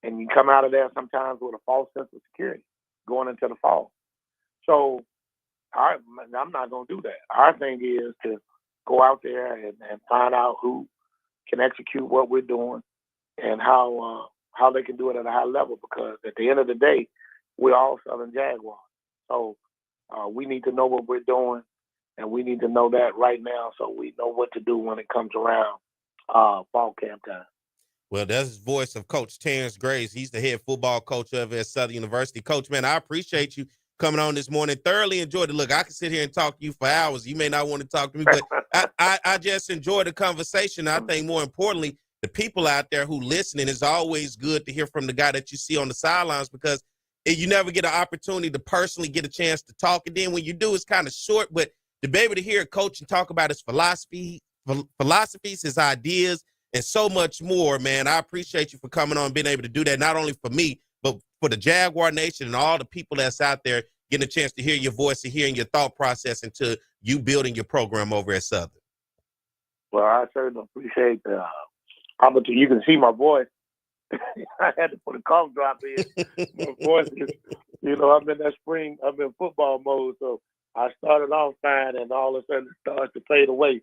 and you come out of there sometimes with a false sense of security going into the fall. So I'm not going to do that. Our thing is to go out there and find out who can execute what we're doing and how they can do it at a high level, because at the end of the day, we're all Southern Jaguars. So we need to know what we're doing, and we need to know that right now so we know what to do when it comes around fall camp time. Well, that's the voice of Coach Terrence Graves. He's the head football coach over at Southern University. Coach, man, I appreciate you coming on this morning. Thoroughly enjoyed it. Look, I can sit here and talk to you for hours. You may not want to talk to me, but I just enjoyed the conversation. I think more importantly, the people out there who listening, is always good to hear from the guy that you see on the sidelines, because you never get an opportunity to personally get a chance to talk. And then when you do, it's kind of short. But to be able to hear a coach and talk about his philosophies, his ideas, and so much more, man, I appreciate you for coming on and being able to do that, not only for me, but for the Jaguar Nation and all the people that's out there getting a chance to hear your voice and hearing your thought process into you building your program over at Southern. Well, I certainly appreciate the opportunity. You can see my voice. I had to put a cough drop in. My voice is, I'm in that spring, I'm in football mode, so I started off fine and all of a sudden it starts to fade away.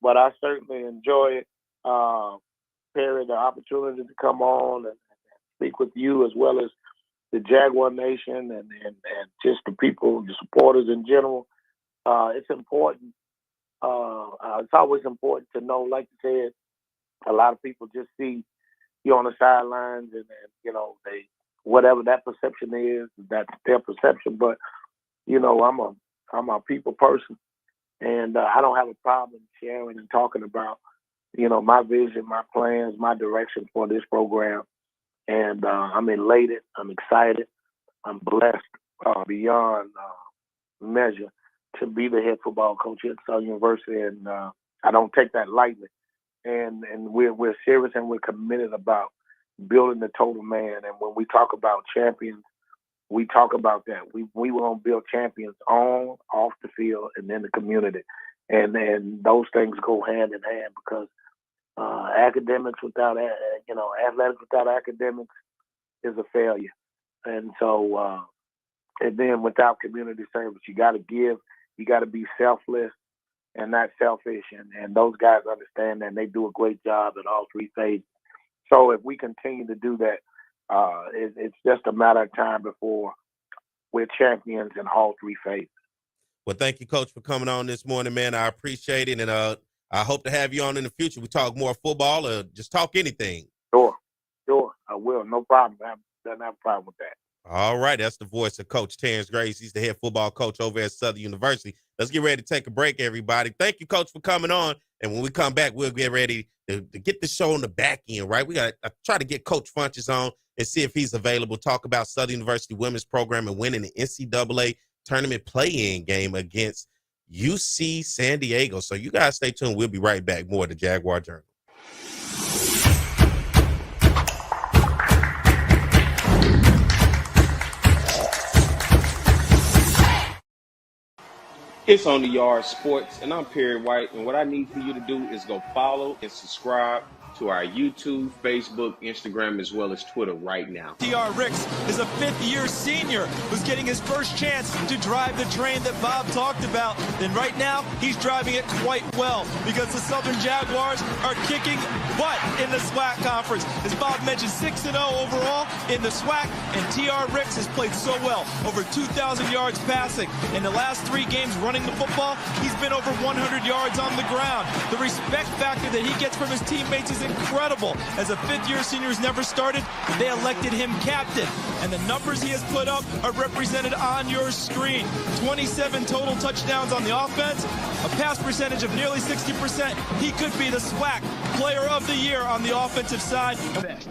But I certainly enjoy it, Perry, the opportunity to come on and speak with you as well as the Jaguar Nation and just the people, the supporters in general. It's important. It's always important to know, like you said, a lot of people just see you on the sidelines and they whatever that perception is, that's their perception. But I'm a people person, and I don't have a problem sharing and talking about my vision, my plans, my direction for this program. And I'm elated. I'm excited. I'm blessed beyond measure to be the head football coach at Southern University, and I don't take that lightly. And we're serious and we're committed about building the total man. And when we talk about champions, we talk about that. We want to build champions on, off the field, and in the community. And those things go hand in hand because academics without, athletics without academics is a failure. And so, and then without community service, you got to give, you got to be selfless and not selfish. And those guys understand that, and they do a great job in all three phases. So if we continue to do that, it's just a matter of time before we're champions in all three phases. Well, thank you, Coach, for coming on this morning, man. I appreciate it, and I hope to have you on in the future. We talk more football or just talk anything. Sure, I will. No problem. I don't have a problem with that. All right, that's the voice of Coach Terrence Grace. He's the head football coach over at Southern University. Let's get ready to take a break, everybody. Thank you, Coach, for coming on. And when we come back, we'll get ready to get the show on the back end, right? We got to try to get Coach Funches on and see if he's available. Talk about Southern University women's program and winning the NCAA tournament play-in game against UC San Diego. So you guys stay tuned. We'll be right back. More of the Jaguar Journal. It's On the Yard Sports, and I'm Perry White, and what I need for you to do is go follow and subscribe to our YouTube, Facebook, Instagram, as well as Twitter right now. T.R. Ricks is a fifth-year senior who's getting his first chance to drive the train that Bob talked about. And right now, he's driving it quite well because the Southern Jaguars are kicking butt in the SWAC conference. As Bob mentioned, 6-0 overall in the SWAC, and T.R. Ricks has played so well, over 2,000 yards passing. In the last 3 games running the football, he's been over 100 yards on the ground. The respect factor that he gets from his teammates is incredible. As a fifth-year senior who's never started, they elected him captain. And the numbers he has put up are represented on your screen. 27 total touchdowns on the offense, a pass percentage of nearly 60%. He could be the SWAC Player of the Year on the offensive side.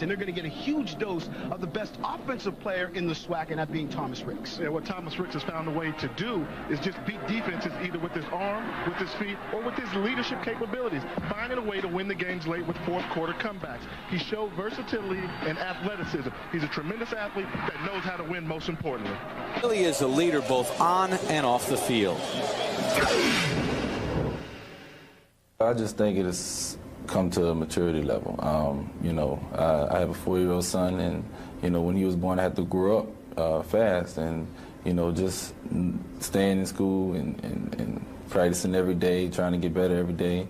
And they're going to get a huge dose of the best offensive player in the SWAC, and that being Thomas Ricks. Yeah, what Thomas Ricks has found a way to do is just beat defenses either with his arm, with his feet, or with his leadership capabilities, finding a way to win the games late with fourth-quarter comebacks. He showed versatility and athleticism. He's a tremendous athlete that knows how to win, most importantly. Really is a leader both on and off the field. I just think it has come to a maturity level. I have a 4-year-old son, and, when he was born, I had to grow up fast and, just staying in school and practicing every day, trying to get better every day,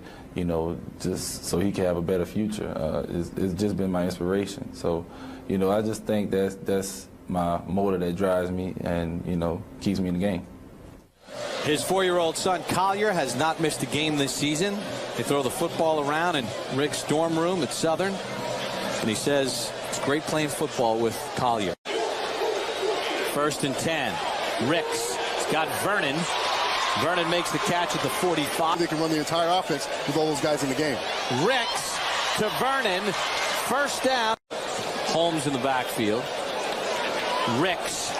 just so he can have a better future. It's just been my inspiration. So, I just think that's my motor that drives me and, keeps me in the game. His 4-year-old son, Collier, has not missed a game this season. They throw the football around in Rick's dorm room at Southern, and he says it's great playing football with Collier. 1st and 10. Ricks. He's got Vernon. Vernon makes the catch at the 45. They can run the entire offense with all those guys in the game. Ricks to Vernon. 1st down. Holmes in the backfield. Ricks.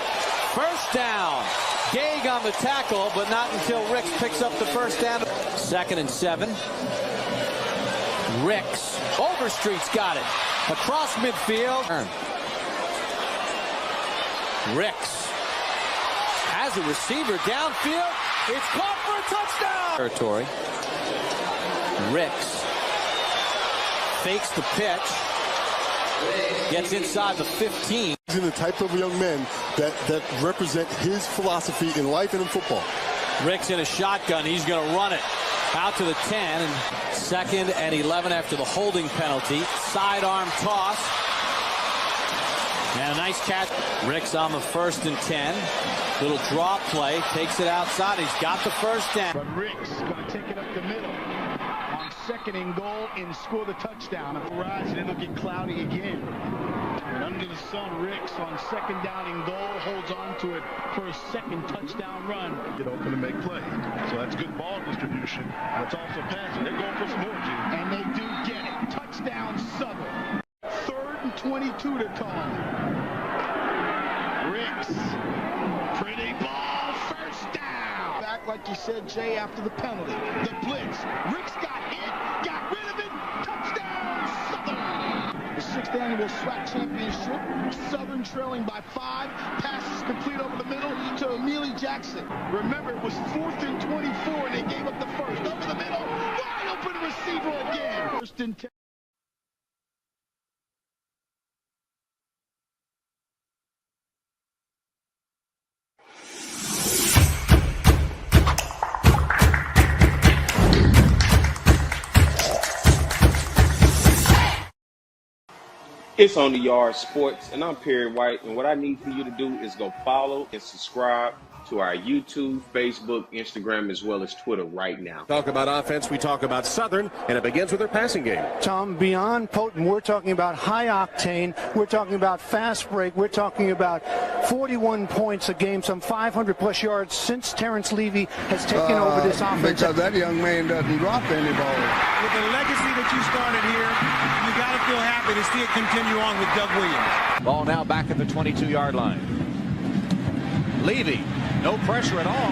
First down. Gage on the tackle, but not until Ricks picks up the first down. 2nd and 7. Ricks. Overstreet's got it. Across midfield. Ricks. As a receiver downfield. It's caught for a touchdown. Territory. Ricks. Fakes the pitch. Gets inside the 15. He's in the type of young men that represent his philosophy in life and in football. Ricks in a shotgun. He's going to run it out to the 10. And 2nd and 11 after the holding penalty. Sidearm toss. And a nice catch. Ricks on the 1st and 10. Little draw play. Takes it outside. He's got the first down. But Ricks going to take it up the middle. 2nd and goal and score the touchdown. Horizon, it'll get cloudy again. And under the sun, Ricks on 2nd down and goal holds on to it for a second touchdown run. Get open to make play. So that's good ball distribution. That's also passing. They're going for some more, Jim. And they do get it. Touchdown, Southern. 3rd and 22 to call. Ricks. Pretty ball. First down. Back like you said, Jay, after the penalty. The blitz. Ricks got hit. Got rid of it. Touchdown, Southern. The 6th annual SWAC championship. Southern trailing by 5. Passes complete over the middle to Amelie Jackson. Remember, it was 4th and 24, and they gave up the first. Over the middle. Wide open receiver again. 1st and 10. It's On the Yard Sports, and I'm Perry White, and what I need for you to do is go follow and subscribe to our YouTube, Facebook, Instagram, as well as Twitter right now. Talk about offense, we talk about Southern, and it begins with their passing game. Tom, beyond potent, we're talking about high octane, we're talking about fast break, we're talking about 41 points a game, some 500-plus yards since Terrence Levy has taken over this offense. Because that young man doesn't drop any ball. With the legacy that you started here, you got to feel happy to see it continue on with Doug Williams. Ball now back at the 22-yard line. Levy, no pressure at all.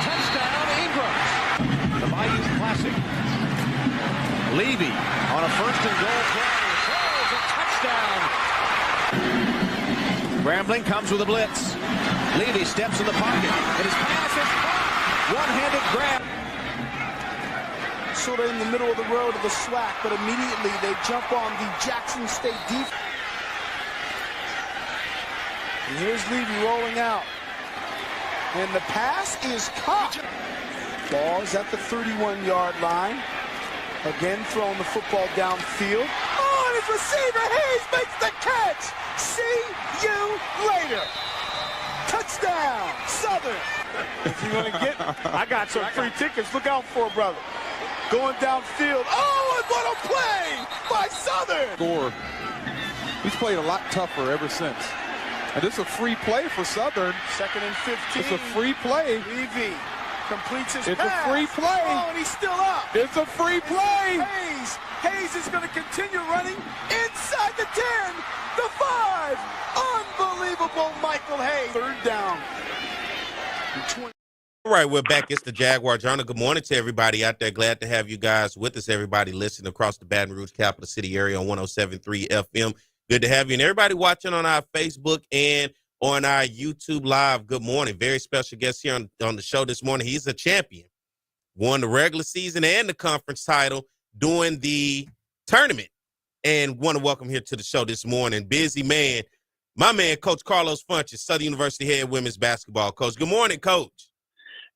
Touchdown, Ingram. The Bayou Classic. Levy on a 1st and goal play. Throws a touchdown. Grambling comes with a blitz. Levy steps in the pocket, and his pass is caught. One-handed grab. Sort of in the middle of the road of the SWAC, but immediately they jump on the Jackson State defense. And here's Levy rolling out. And the pass is caught. Ball is at the 31-yard line. Again throwing the football downfield. Oh, and his receiver Hayes makes the catch. See you later. Touchdown, Southern. If you're going to get, I got some free tickets. Look out for it, brother. Going downfield. Oh, and what a play by Southern. Score. He's played a lot tougher ever since. And this is a free play for Southern. 2nd and 15. It's a free play. Levy completes his It's pass. a free play. Oh, and he's still up. It's a free play. Hayes is going to continue running inside the 10, the 5. Unbelievable, Michael Hayes. 3rd down. All right, we're back. It's the Jaguar Journal. Good morning to everybody out there. Glad to have you guys with us, everybody listening across the Baton Rouge capital city area on 107.3 FM. Good to have you. And everybody watching on our Facebook and on our YouTube Live, good morning. Very special guest here on the show this morning. He's a champion. Won the regular season and the conference title during the tournament. And want to welcome here to the show this morning. Busy man, my man, Coach Carlos Funches, Southern University head women's basketball coach. Good morning, Coach.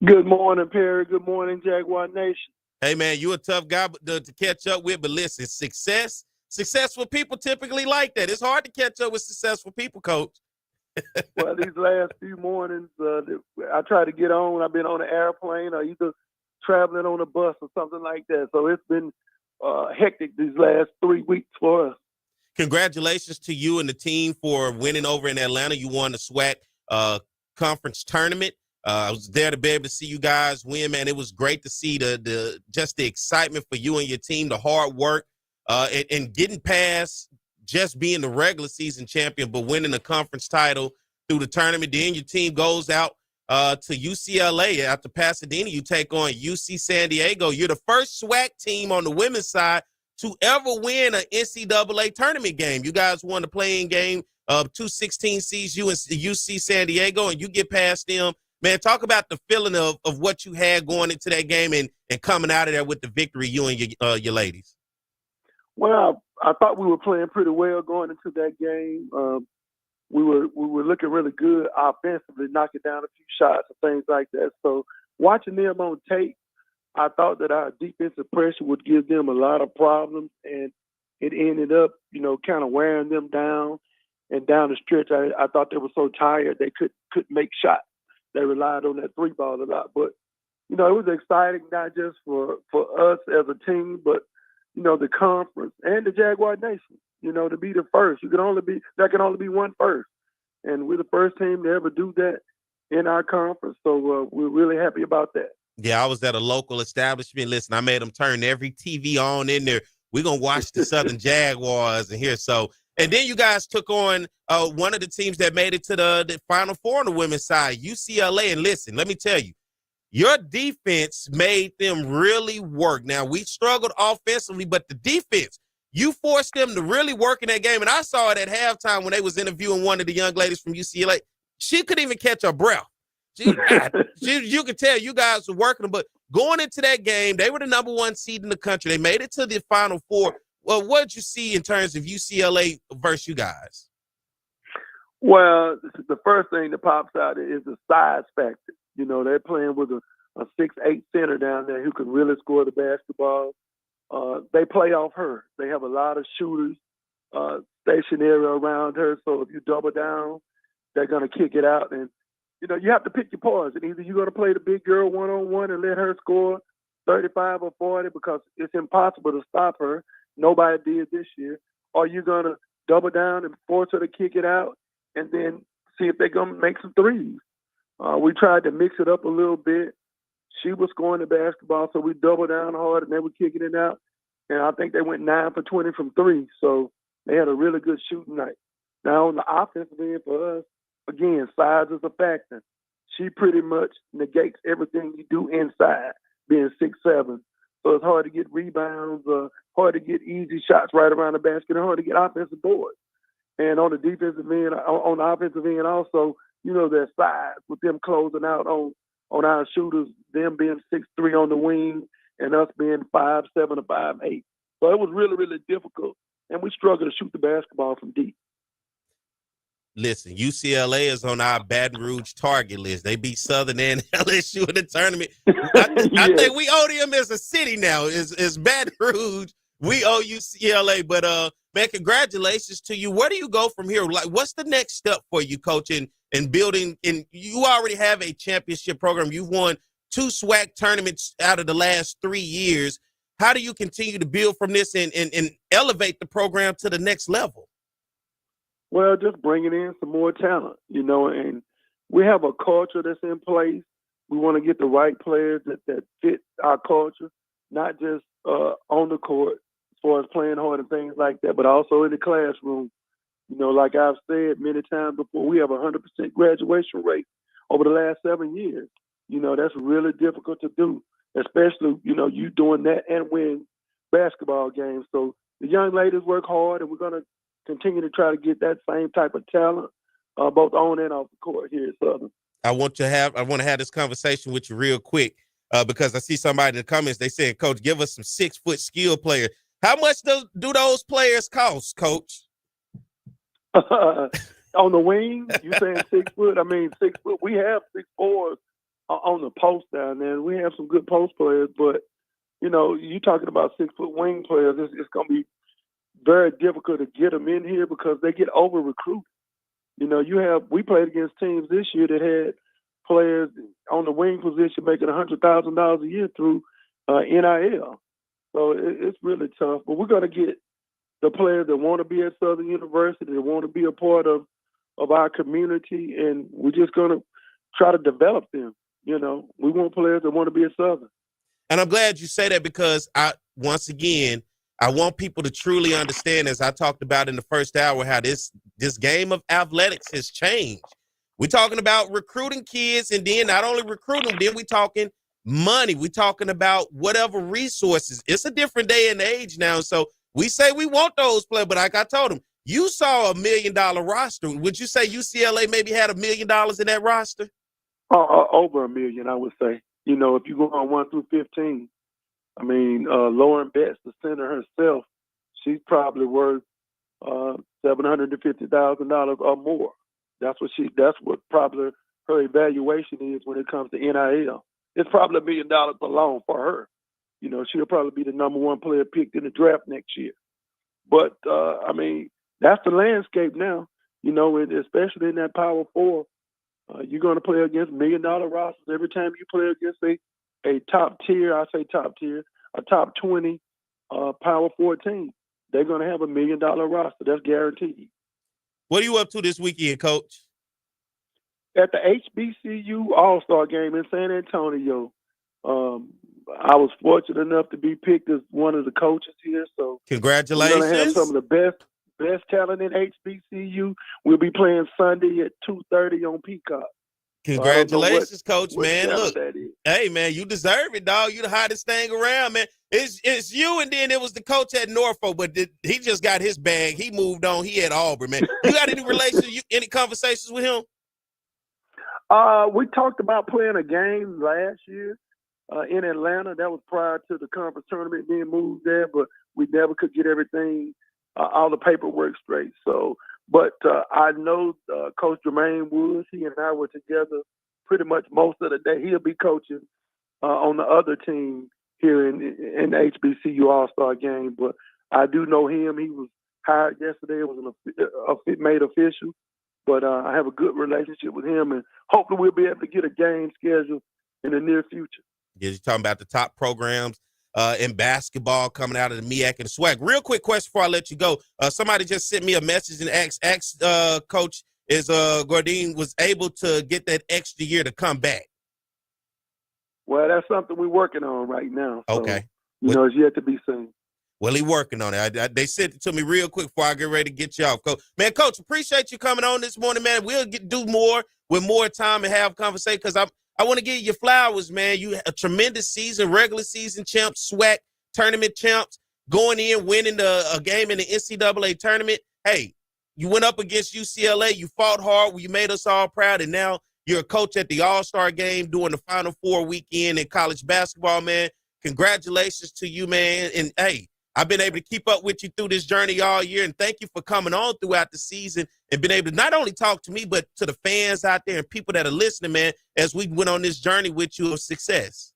Good morning, Perry. Good morning, Jaguar Nation. Hey, man, you a tough guy to catch up with, but listen, successful people typically like that. It's hard to catch up with successful people, Coach. Well, these last few mornings, I try to get on. I've been on an airplane or either traveling on a bus or something like that. So it's been hectic these last 3 weeks for us. Congratulations to you and the team for winning over in Atlanta. You won the SWAC conference tournament. I was there to be able to see you guys win, man. It was great to see the excitement for you and your team, the hard work, and getting past just being the regular season champion, but winning the conference title through the tournament. Then your team goes out to UCLA. After Pasadena, you take on UC San Diego. You're the first SWAC team on the women's side to ever win an NCAA tournament game. You guys won the playing game of 216 seeds, UC San Diego, and you get past them. Man, talk about the feeling of what you had going into that game and coming out of there with the victory, you and your ladies. Well, I thought we were playing pretty well going into that game. We were looking really good offensively, knocking down a few shots and things like that. So watching them on tape, I thought that our defensive pressure would give them a lot of problems, and it ended up, kind of wearing them down. And down the stretch, I thought they were so tired they couldn't make shots. They relied on that three ball a lot. But, it was exciting not just for us as a team, but, the conference and the Jaguar Nation, to be the first. There can only be one first. And we're the first team to ever do that in our conference. So we're really happy about that. Yeah, I was at a local establishment. Listen, I made them turn every TV on in there. We're going to watch the Southern Jaguars in here. So, and then you guys took on one of the teams that made it to the Final Four on the women's side, UCLA. And listen, let me tell you, your defense made them really work. Now, we struggled offensively, but the defense, you forced them to really work in that game. And I saw it at halftime when they was interviewing one of the young ladies from UCLA. She couldn't even catch her breath. You could tell you guys were working, but going into that game, they were the number one seed in the country. They made it to the Final Four. Well, what did you see in terms of UCLA versus you guys? Well, the first thing that pops out is the size factor. They're playing with a 6'8" center down there who can really score the basketball. They play off her. They have a lot of shooters stationary around her, so if you double down, they're going to kick it out. And you have to pick your poison. Either you're going to play the big girl one-on-one and let her score 35 or 40 because it's impossible to stop her. Nobody did this year. Or you're going to double down and force her to kick it out and then see if they're going to make some threes. We tried to mix it up a little bit. She was scoring the basketball, so we doubled down hard and they were kicking it out. And I think they went 9 for 20 from three. So they had a really good shooting night. Now on the offensive end for us, again, size is a factor. She pretty much negates everything you do inside, being 6'7". So it's hard to get rebounds, hard to get easy shots right around the basket, and hard to get offensive boards. And on the defensive end, on the offensive end also, their size with them closing out on our shooters, them being 6'3" on the wing and us being 5'7" or 5'8". So it was really, really difficult, and we struggled to shoot the basketball from deep. Listen, UCLA is on our Baton Rouge target list. They beat Southern and LSU in the tournament. I think we owe them as a city now. Is Baton Rouge. We owe UCLA. But, man, congratulations to you. Where do you go from here? Like, what's the next step for you, Coach, in building? And you already have a championship program. You've won 2 SWAC tournaments out of the last 3 years. How do you continue to build from this and elevate the program to the next level? Well, just bringing in some more talent, and we have a culture that's in place. We want to get the right players that fit our culture, not just on the court as far as playing hard and things like that, but also in the classroom. Like I've said many times before, we have a 100% graduation rate over the last 7 years. That's really difficult to do, especially, you doing that and win basketball games. So the young ladies work hard, and we're going to continue to try to get that same type of talent, both on and off the court here at Southern. I want to have this conversation with you real quick because I see somebody in the comments. They saying, Coach, give us some 6-foot skill player. How much do those players cost, Coach? On the wing, you saying 6 foot? I mean, 6 foot. We have 6'4" on the post down there. We have some good post players, but you talking about 6-foot wing players. It's going to be very difficult to get them in here because they get over recruited. We played against teams this year that had players on the wing position making $100,000 a year through NIL. So it's really tough. But we're going to get the players that want to be at Southern University, that want to be a part of our community, and we're just going to try to develop them. We want players that want to be at Southern. And I'm glad you say that because once again, I want people to truly understand, as I talked about in the first hour, how this game of athletics has changed. We're talking about recruiting kids, and then not only recruiting, then we're talking money. We're talking about whatever resources. It's a different day and age now. So we say we want those players, but like I told him, you saw $1 million roster. Would you say UCLA maybe had $1 million in that roster? Over $1 million, I would say. You know, if you go on 1 through 15, I mean, Lauren Betts, the center herself, she's probably worth $750,000 or more. That's what probably her evaluation is when it comes to NIL. It's probably $1 million alone for her. You know, she'll probably be the number one player picked in the draft next year. But I mean, that's the landscape now. You know, and especially in that Power Four, you're going to play against $1 million rosters every time you play against a top tier. I say top tier, a top 20 Power Four team. They're going to have $1 million roster. That's guaranteed. What are you up to this weekend, Coach? At the HBCU All-Star Game in San Antonio, I was fortunate enough to be picked as one of the coaches here. So congratulations! We're going to have some of the best talent in HBCU. We'll be playing Sunday at 2:30 on Peacock. Congratulations, Coach, what man. Look, hey, man, you deserve it, dog. You the hottest thing around, man. It's you, and then it was the coach at Norfolk, but he just got his bag. He moved on. He at Auburn, man. You got any any conversations with him? We talked about playing a game last year in Atlanta. That was prior to the conference tournament being moved there, but we never could get everything, all the paperwork straight. So, but I know Coach Jermaine Woods, he and I were together pretty much most of the day. He'll be coaching on the other team here in the HBCU All-Star Game. But I do know him. He was hired yesterday. It was made official. But I have a good relationship with him, and hopefully we'll be able to get a game scheduled in the near future. Yeah, you're talking about the top programs in basketball coming out of the MEAC and the SWAC. Real quick question before I let you go. Somebody just sent me a message and asked Coach, is Gordine was able to get that extra year to come back? Well, that's something we're working on right now. So, okay. You know, it's yet to be seen. Well, he working on it. They sent it to me real quick before I get ready to get you off. Coach, appreciate you coming on this morning, man. We'll do more with more time and have conversation because I want to give you your flowers, man. You had a tremendous season, regular season champs, SWAC tournament champs, going in, winning a game in the NCAA tournament. Hey, you went up against UCLA. You fought hard. You made us all proud, and now you're a coach at the All-Star Game doing the Final Four weekend in college basketball, man. Congratulations to you, man. And, hey, I've been able to keep up with you through this journey all year, and thank you for coming on throughout the season and been able to not only talk to me, but to the fans out there and people that are listening, man, as we went on this journey with you of success.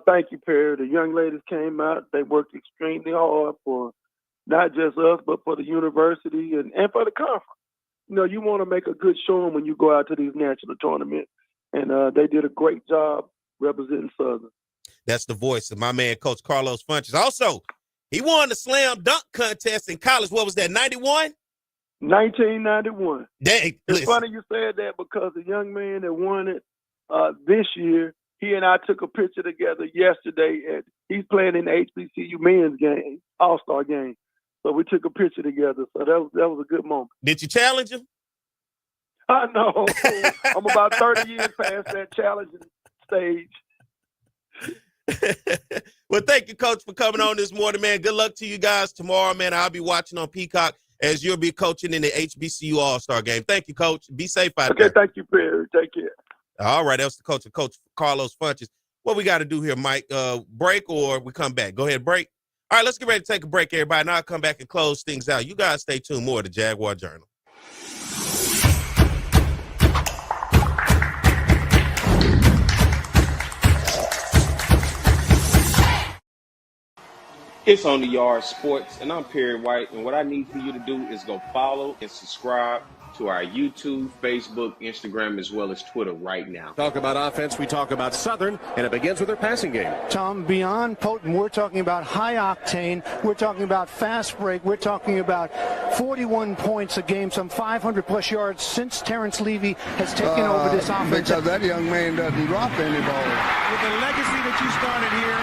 Thank you, Perry. The young ladies came out. They worked extremely hard for not just us, but for the university and for the conference. You know, you want to make a good showing when you go out to these national tournaments, and they did a great job representing Southern. That's the voice of my man, Coach Carlos Funches. Also, he won the slam dunk contest in college. What was that, 91? 1991. Dang, it's funny you said that because the young man that won it this year, he and I took a picture together yesterday, and he's playing in the HBCU men's game, All-Star game. So we took a picture together. So that was a good moment. Did you challenge him? I know. I'm about 30 years past that challenging stage. Well, thank you, Coach, for coming on this morning, man. Good luck to you guys tomorrow, man. I'll be watching on Peacock as you'll be coaching in the HBCU All-Star Game. Thank you, Coach. Be safe out there. Okay, thank you, Perry. Take care. All right, that's the coach of Coach Carlos Funches. What we got to do here, Mike? Break or we come back? Go ahead, break. All right, let's get ready to take a break, everybody. Now I'll come back and close things out. You guys stay tuned more to Jaguar Journal. It's On the Yard Sports, and I'm Perry White, and what I need for you to do is go follow and subscribe to our YouTube, Facebook, Instagram, as well as Twitter right now. Talk about offense, we talk about Southern, and it begins with their passing game. Tom, beyond potent, we're talking about high octane, we're talking about fast break, we're talking about 41 points a game, some 500-plus yards since Terrence Levy has taken over this offense. Because that young man doesn't drop any ball. With the legacy that you started here,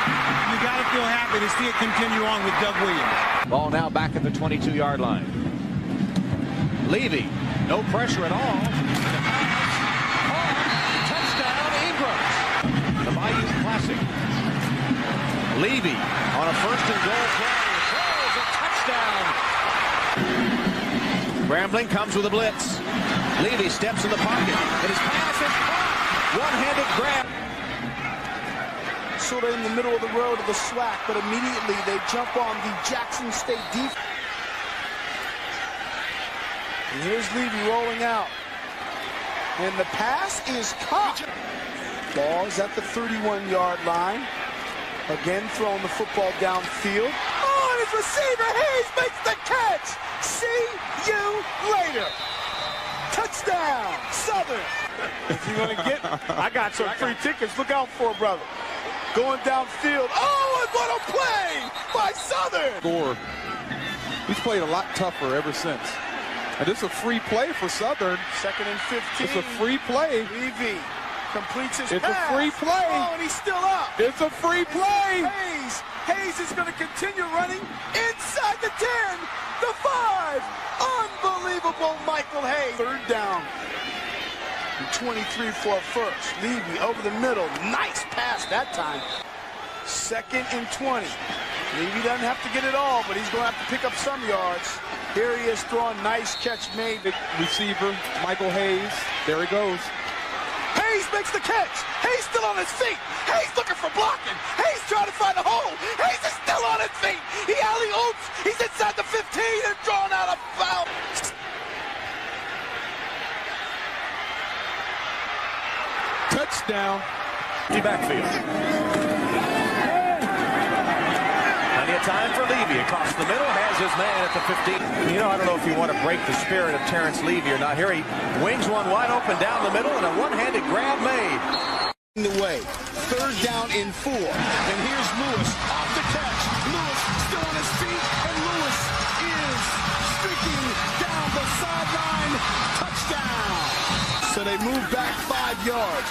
you got to feel happy to see it continue on with Doug Williams. Ball now back at the 22-yard line. Levy, no pressure at all. Touchdown, Ingram. The Bayou Classic. Levy on a first and goal play. Throws a touchdown. Grambling comes with a blitz. Levy steps in the pocket, and his pass is caught. One-handed grab. Sort of in the middle of the road of the SWAC, but immediately they jump on the Jackson State defense. And here's Levy rolling out. And the pass is caught. Ball is at the 31-yard line. Again, throwing the football downfield. Oh, and his receiver, Hayes, makes the catch. See you later. Touchdown, Southern. If you're going to get, I got some free tickets. Look out for it, brother. Going downfield. Oh, and what a play by Southern. Score. He's played a lot tougher ever since. And this is a free play for Southern. 2nd and 15. It's a free play. Levy completes his It's pass. a free play. Oh, and he's still up. It's a free play. Hayes is going to continue running inside the 10, the 5. Unbelievable, Michael Hayes. 3rd down. And 23 for a first. Levy over the middle. Nice pass that time. 2nd and 20. Levy doesn't have to get it all, but he's going to have to pick up some yards. Here he is throwing. Nice catch made. The receiver, Michael Hayes. There he goes. Hayes makes the catch. Hayes still on his feet. Hayes looking for blocking. Hayes trying to find a hole. Hayes is still on his feet. He alley-oops. He's inside the 15 and drawn out a foul. Touchdown. The backfield. Plenty of time for Levy across the middle. Has his man at the 15. You know, I don't know if you want to break the spirit of Terrence Levy or not. Here he wings one wide open down the middle and a one-handed grab made. The way. 3rd down in 4. And here's Lewis off the catch. Lewis still on his feet. And Lewis is streaking down the sideline. Touchdown. So they move back 5 yards.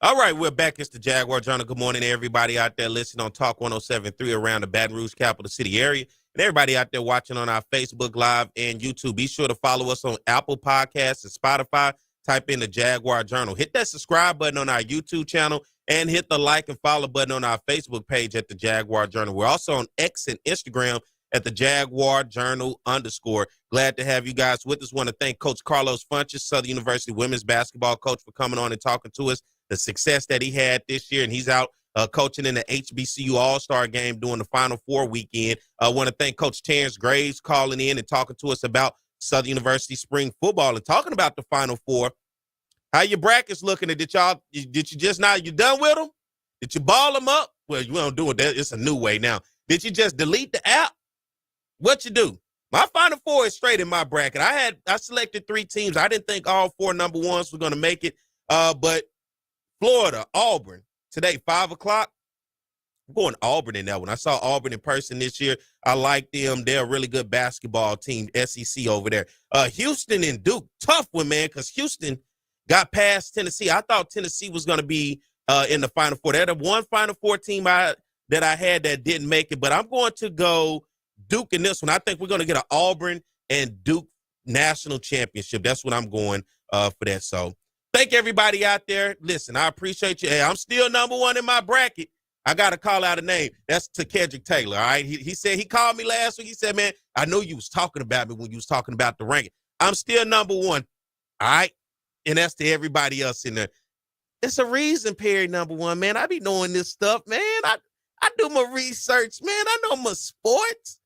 All right, we're back. It's the Jaguar Journal. Good morning to everybody out there listening on Talk 107.3 around the Baton Rouge capital city area. And everybody out there watching on our Facebook Live and YouTube. Be sure to follow us on Apple Podcasts and Spotify. Type in the Jaguar Journal. Hit that subscribe button on our YouTube channel and hit the like and follow button on our Facebook page at the Jaguar Journal. We're also on X and Instagram at the Jaguar Journal _. Glad to have you guys with us. Want to thank Coach Carlos Funches, Southern University women's basketball coach, for coming on and talking to us. The success that he had this year, and he's out coaching in the HBCU All-Star game during the Final Four weekend. I want to thank Coach Terrence Graves calling in and talking to us about Southern University spring football and talking about the Final Four. How your brackets looking? Did you just not, you done with them? Did you ball them up? Well, you don't do it. It's a new way now. Did you just delete the app? What you do? My Final Four is straight in my bracket. I selected 3 teams. I didn't think all 4 number ones were going to make it, but Florida, Auburn, today, 5 o'clock. I'm going Auburn in that one. I saw Auburn in person this year. I like them. They're a really good basketball team, SEC over there. Houston and Duke, tough one, man, because Houston got past Tennessee. I thought Tennessee was going to be in the Final Four. They're the one Final Four team that I had that didn't make it, but I'm going to go Duke in this one. I think we're going to get an Auburn and Duke national championship. That's what I'm going for that. So thank everybody out there. Listen, I appreciate you. Hey, I'm still number 1 in my bracket. I got to call out a name. That's to Kedrick Taylor, all right? He said, he called me last week. He said, man, I know you was talking about me when you was talking about the ranking. I'm still number 1, all right? And that's to everybody else in there. It's a reason, Perry, number 1, man. I be knowing this stuff, man. I do my research, man. I know my sports.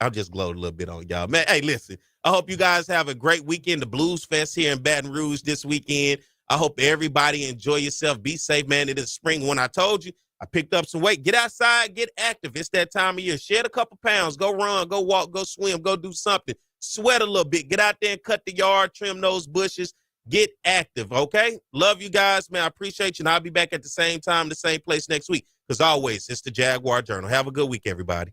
I'll just gloat a little bit on y'all, man. Hey, listen, I hope you guys have a great weekend. The Blues Fest here in Baton Rouge this weekend. I hope everybody enjoy yourself. Be safe, man. It is spring. When I told you, I picked up some weight. Get outside, get active. It's that time of year. Shed a couple pounds. Go run, go walk, go swim, go do something. Sweat a little bit. Get out there and cut the yard, trim those bushes. Get active, okay? Love you guys, man. I appreciate you, and I'll be back at the same time, the same place next week. Because always, it's the Jaguar Journal. Have a good week, everybody.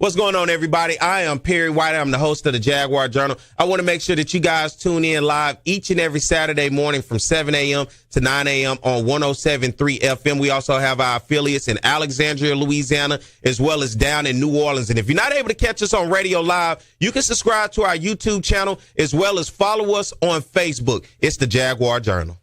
What's going on, everybody? I am Perry White. I'm the host of the Jaguar Journal. I want to make sure that you guys tune in live each and every Saturday morning from 7 a.m. to 9 a.m. on 107.3 FM. We also have our affiliates in Alexandria, Louisiana, as well as down in New Orleans. And if you're not able to catch us on radio live, you can subscribe to our YouTube channel as well as follow us on Facebook. It's the Jaguar Journal.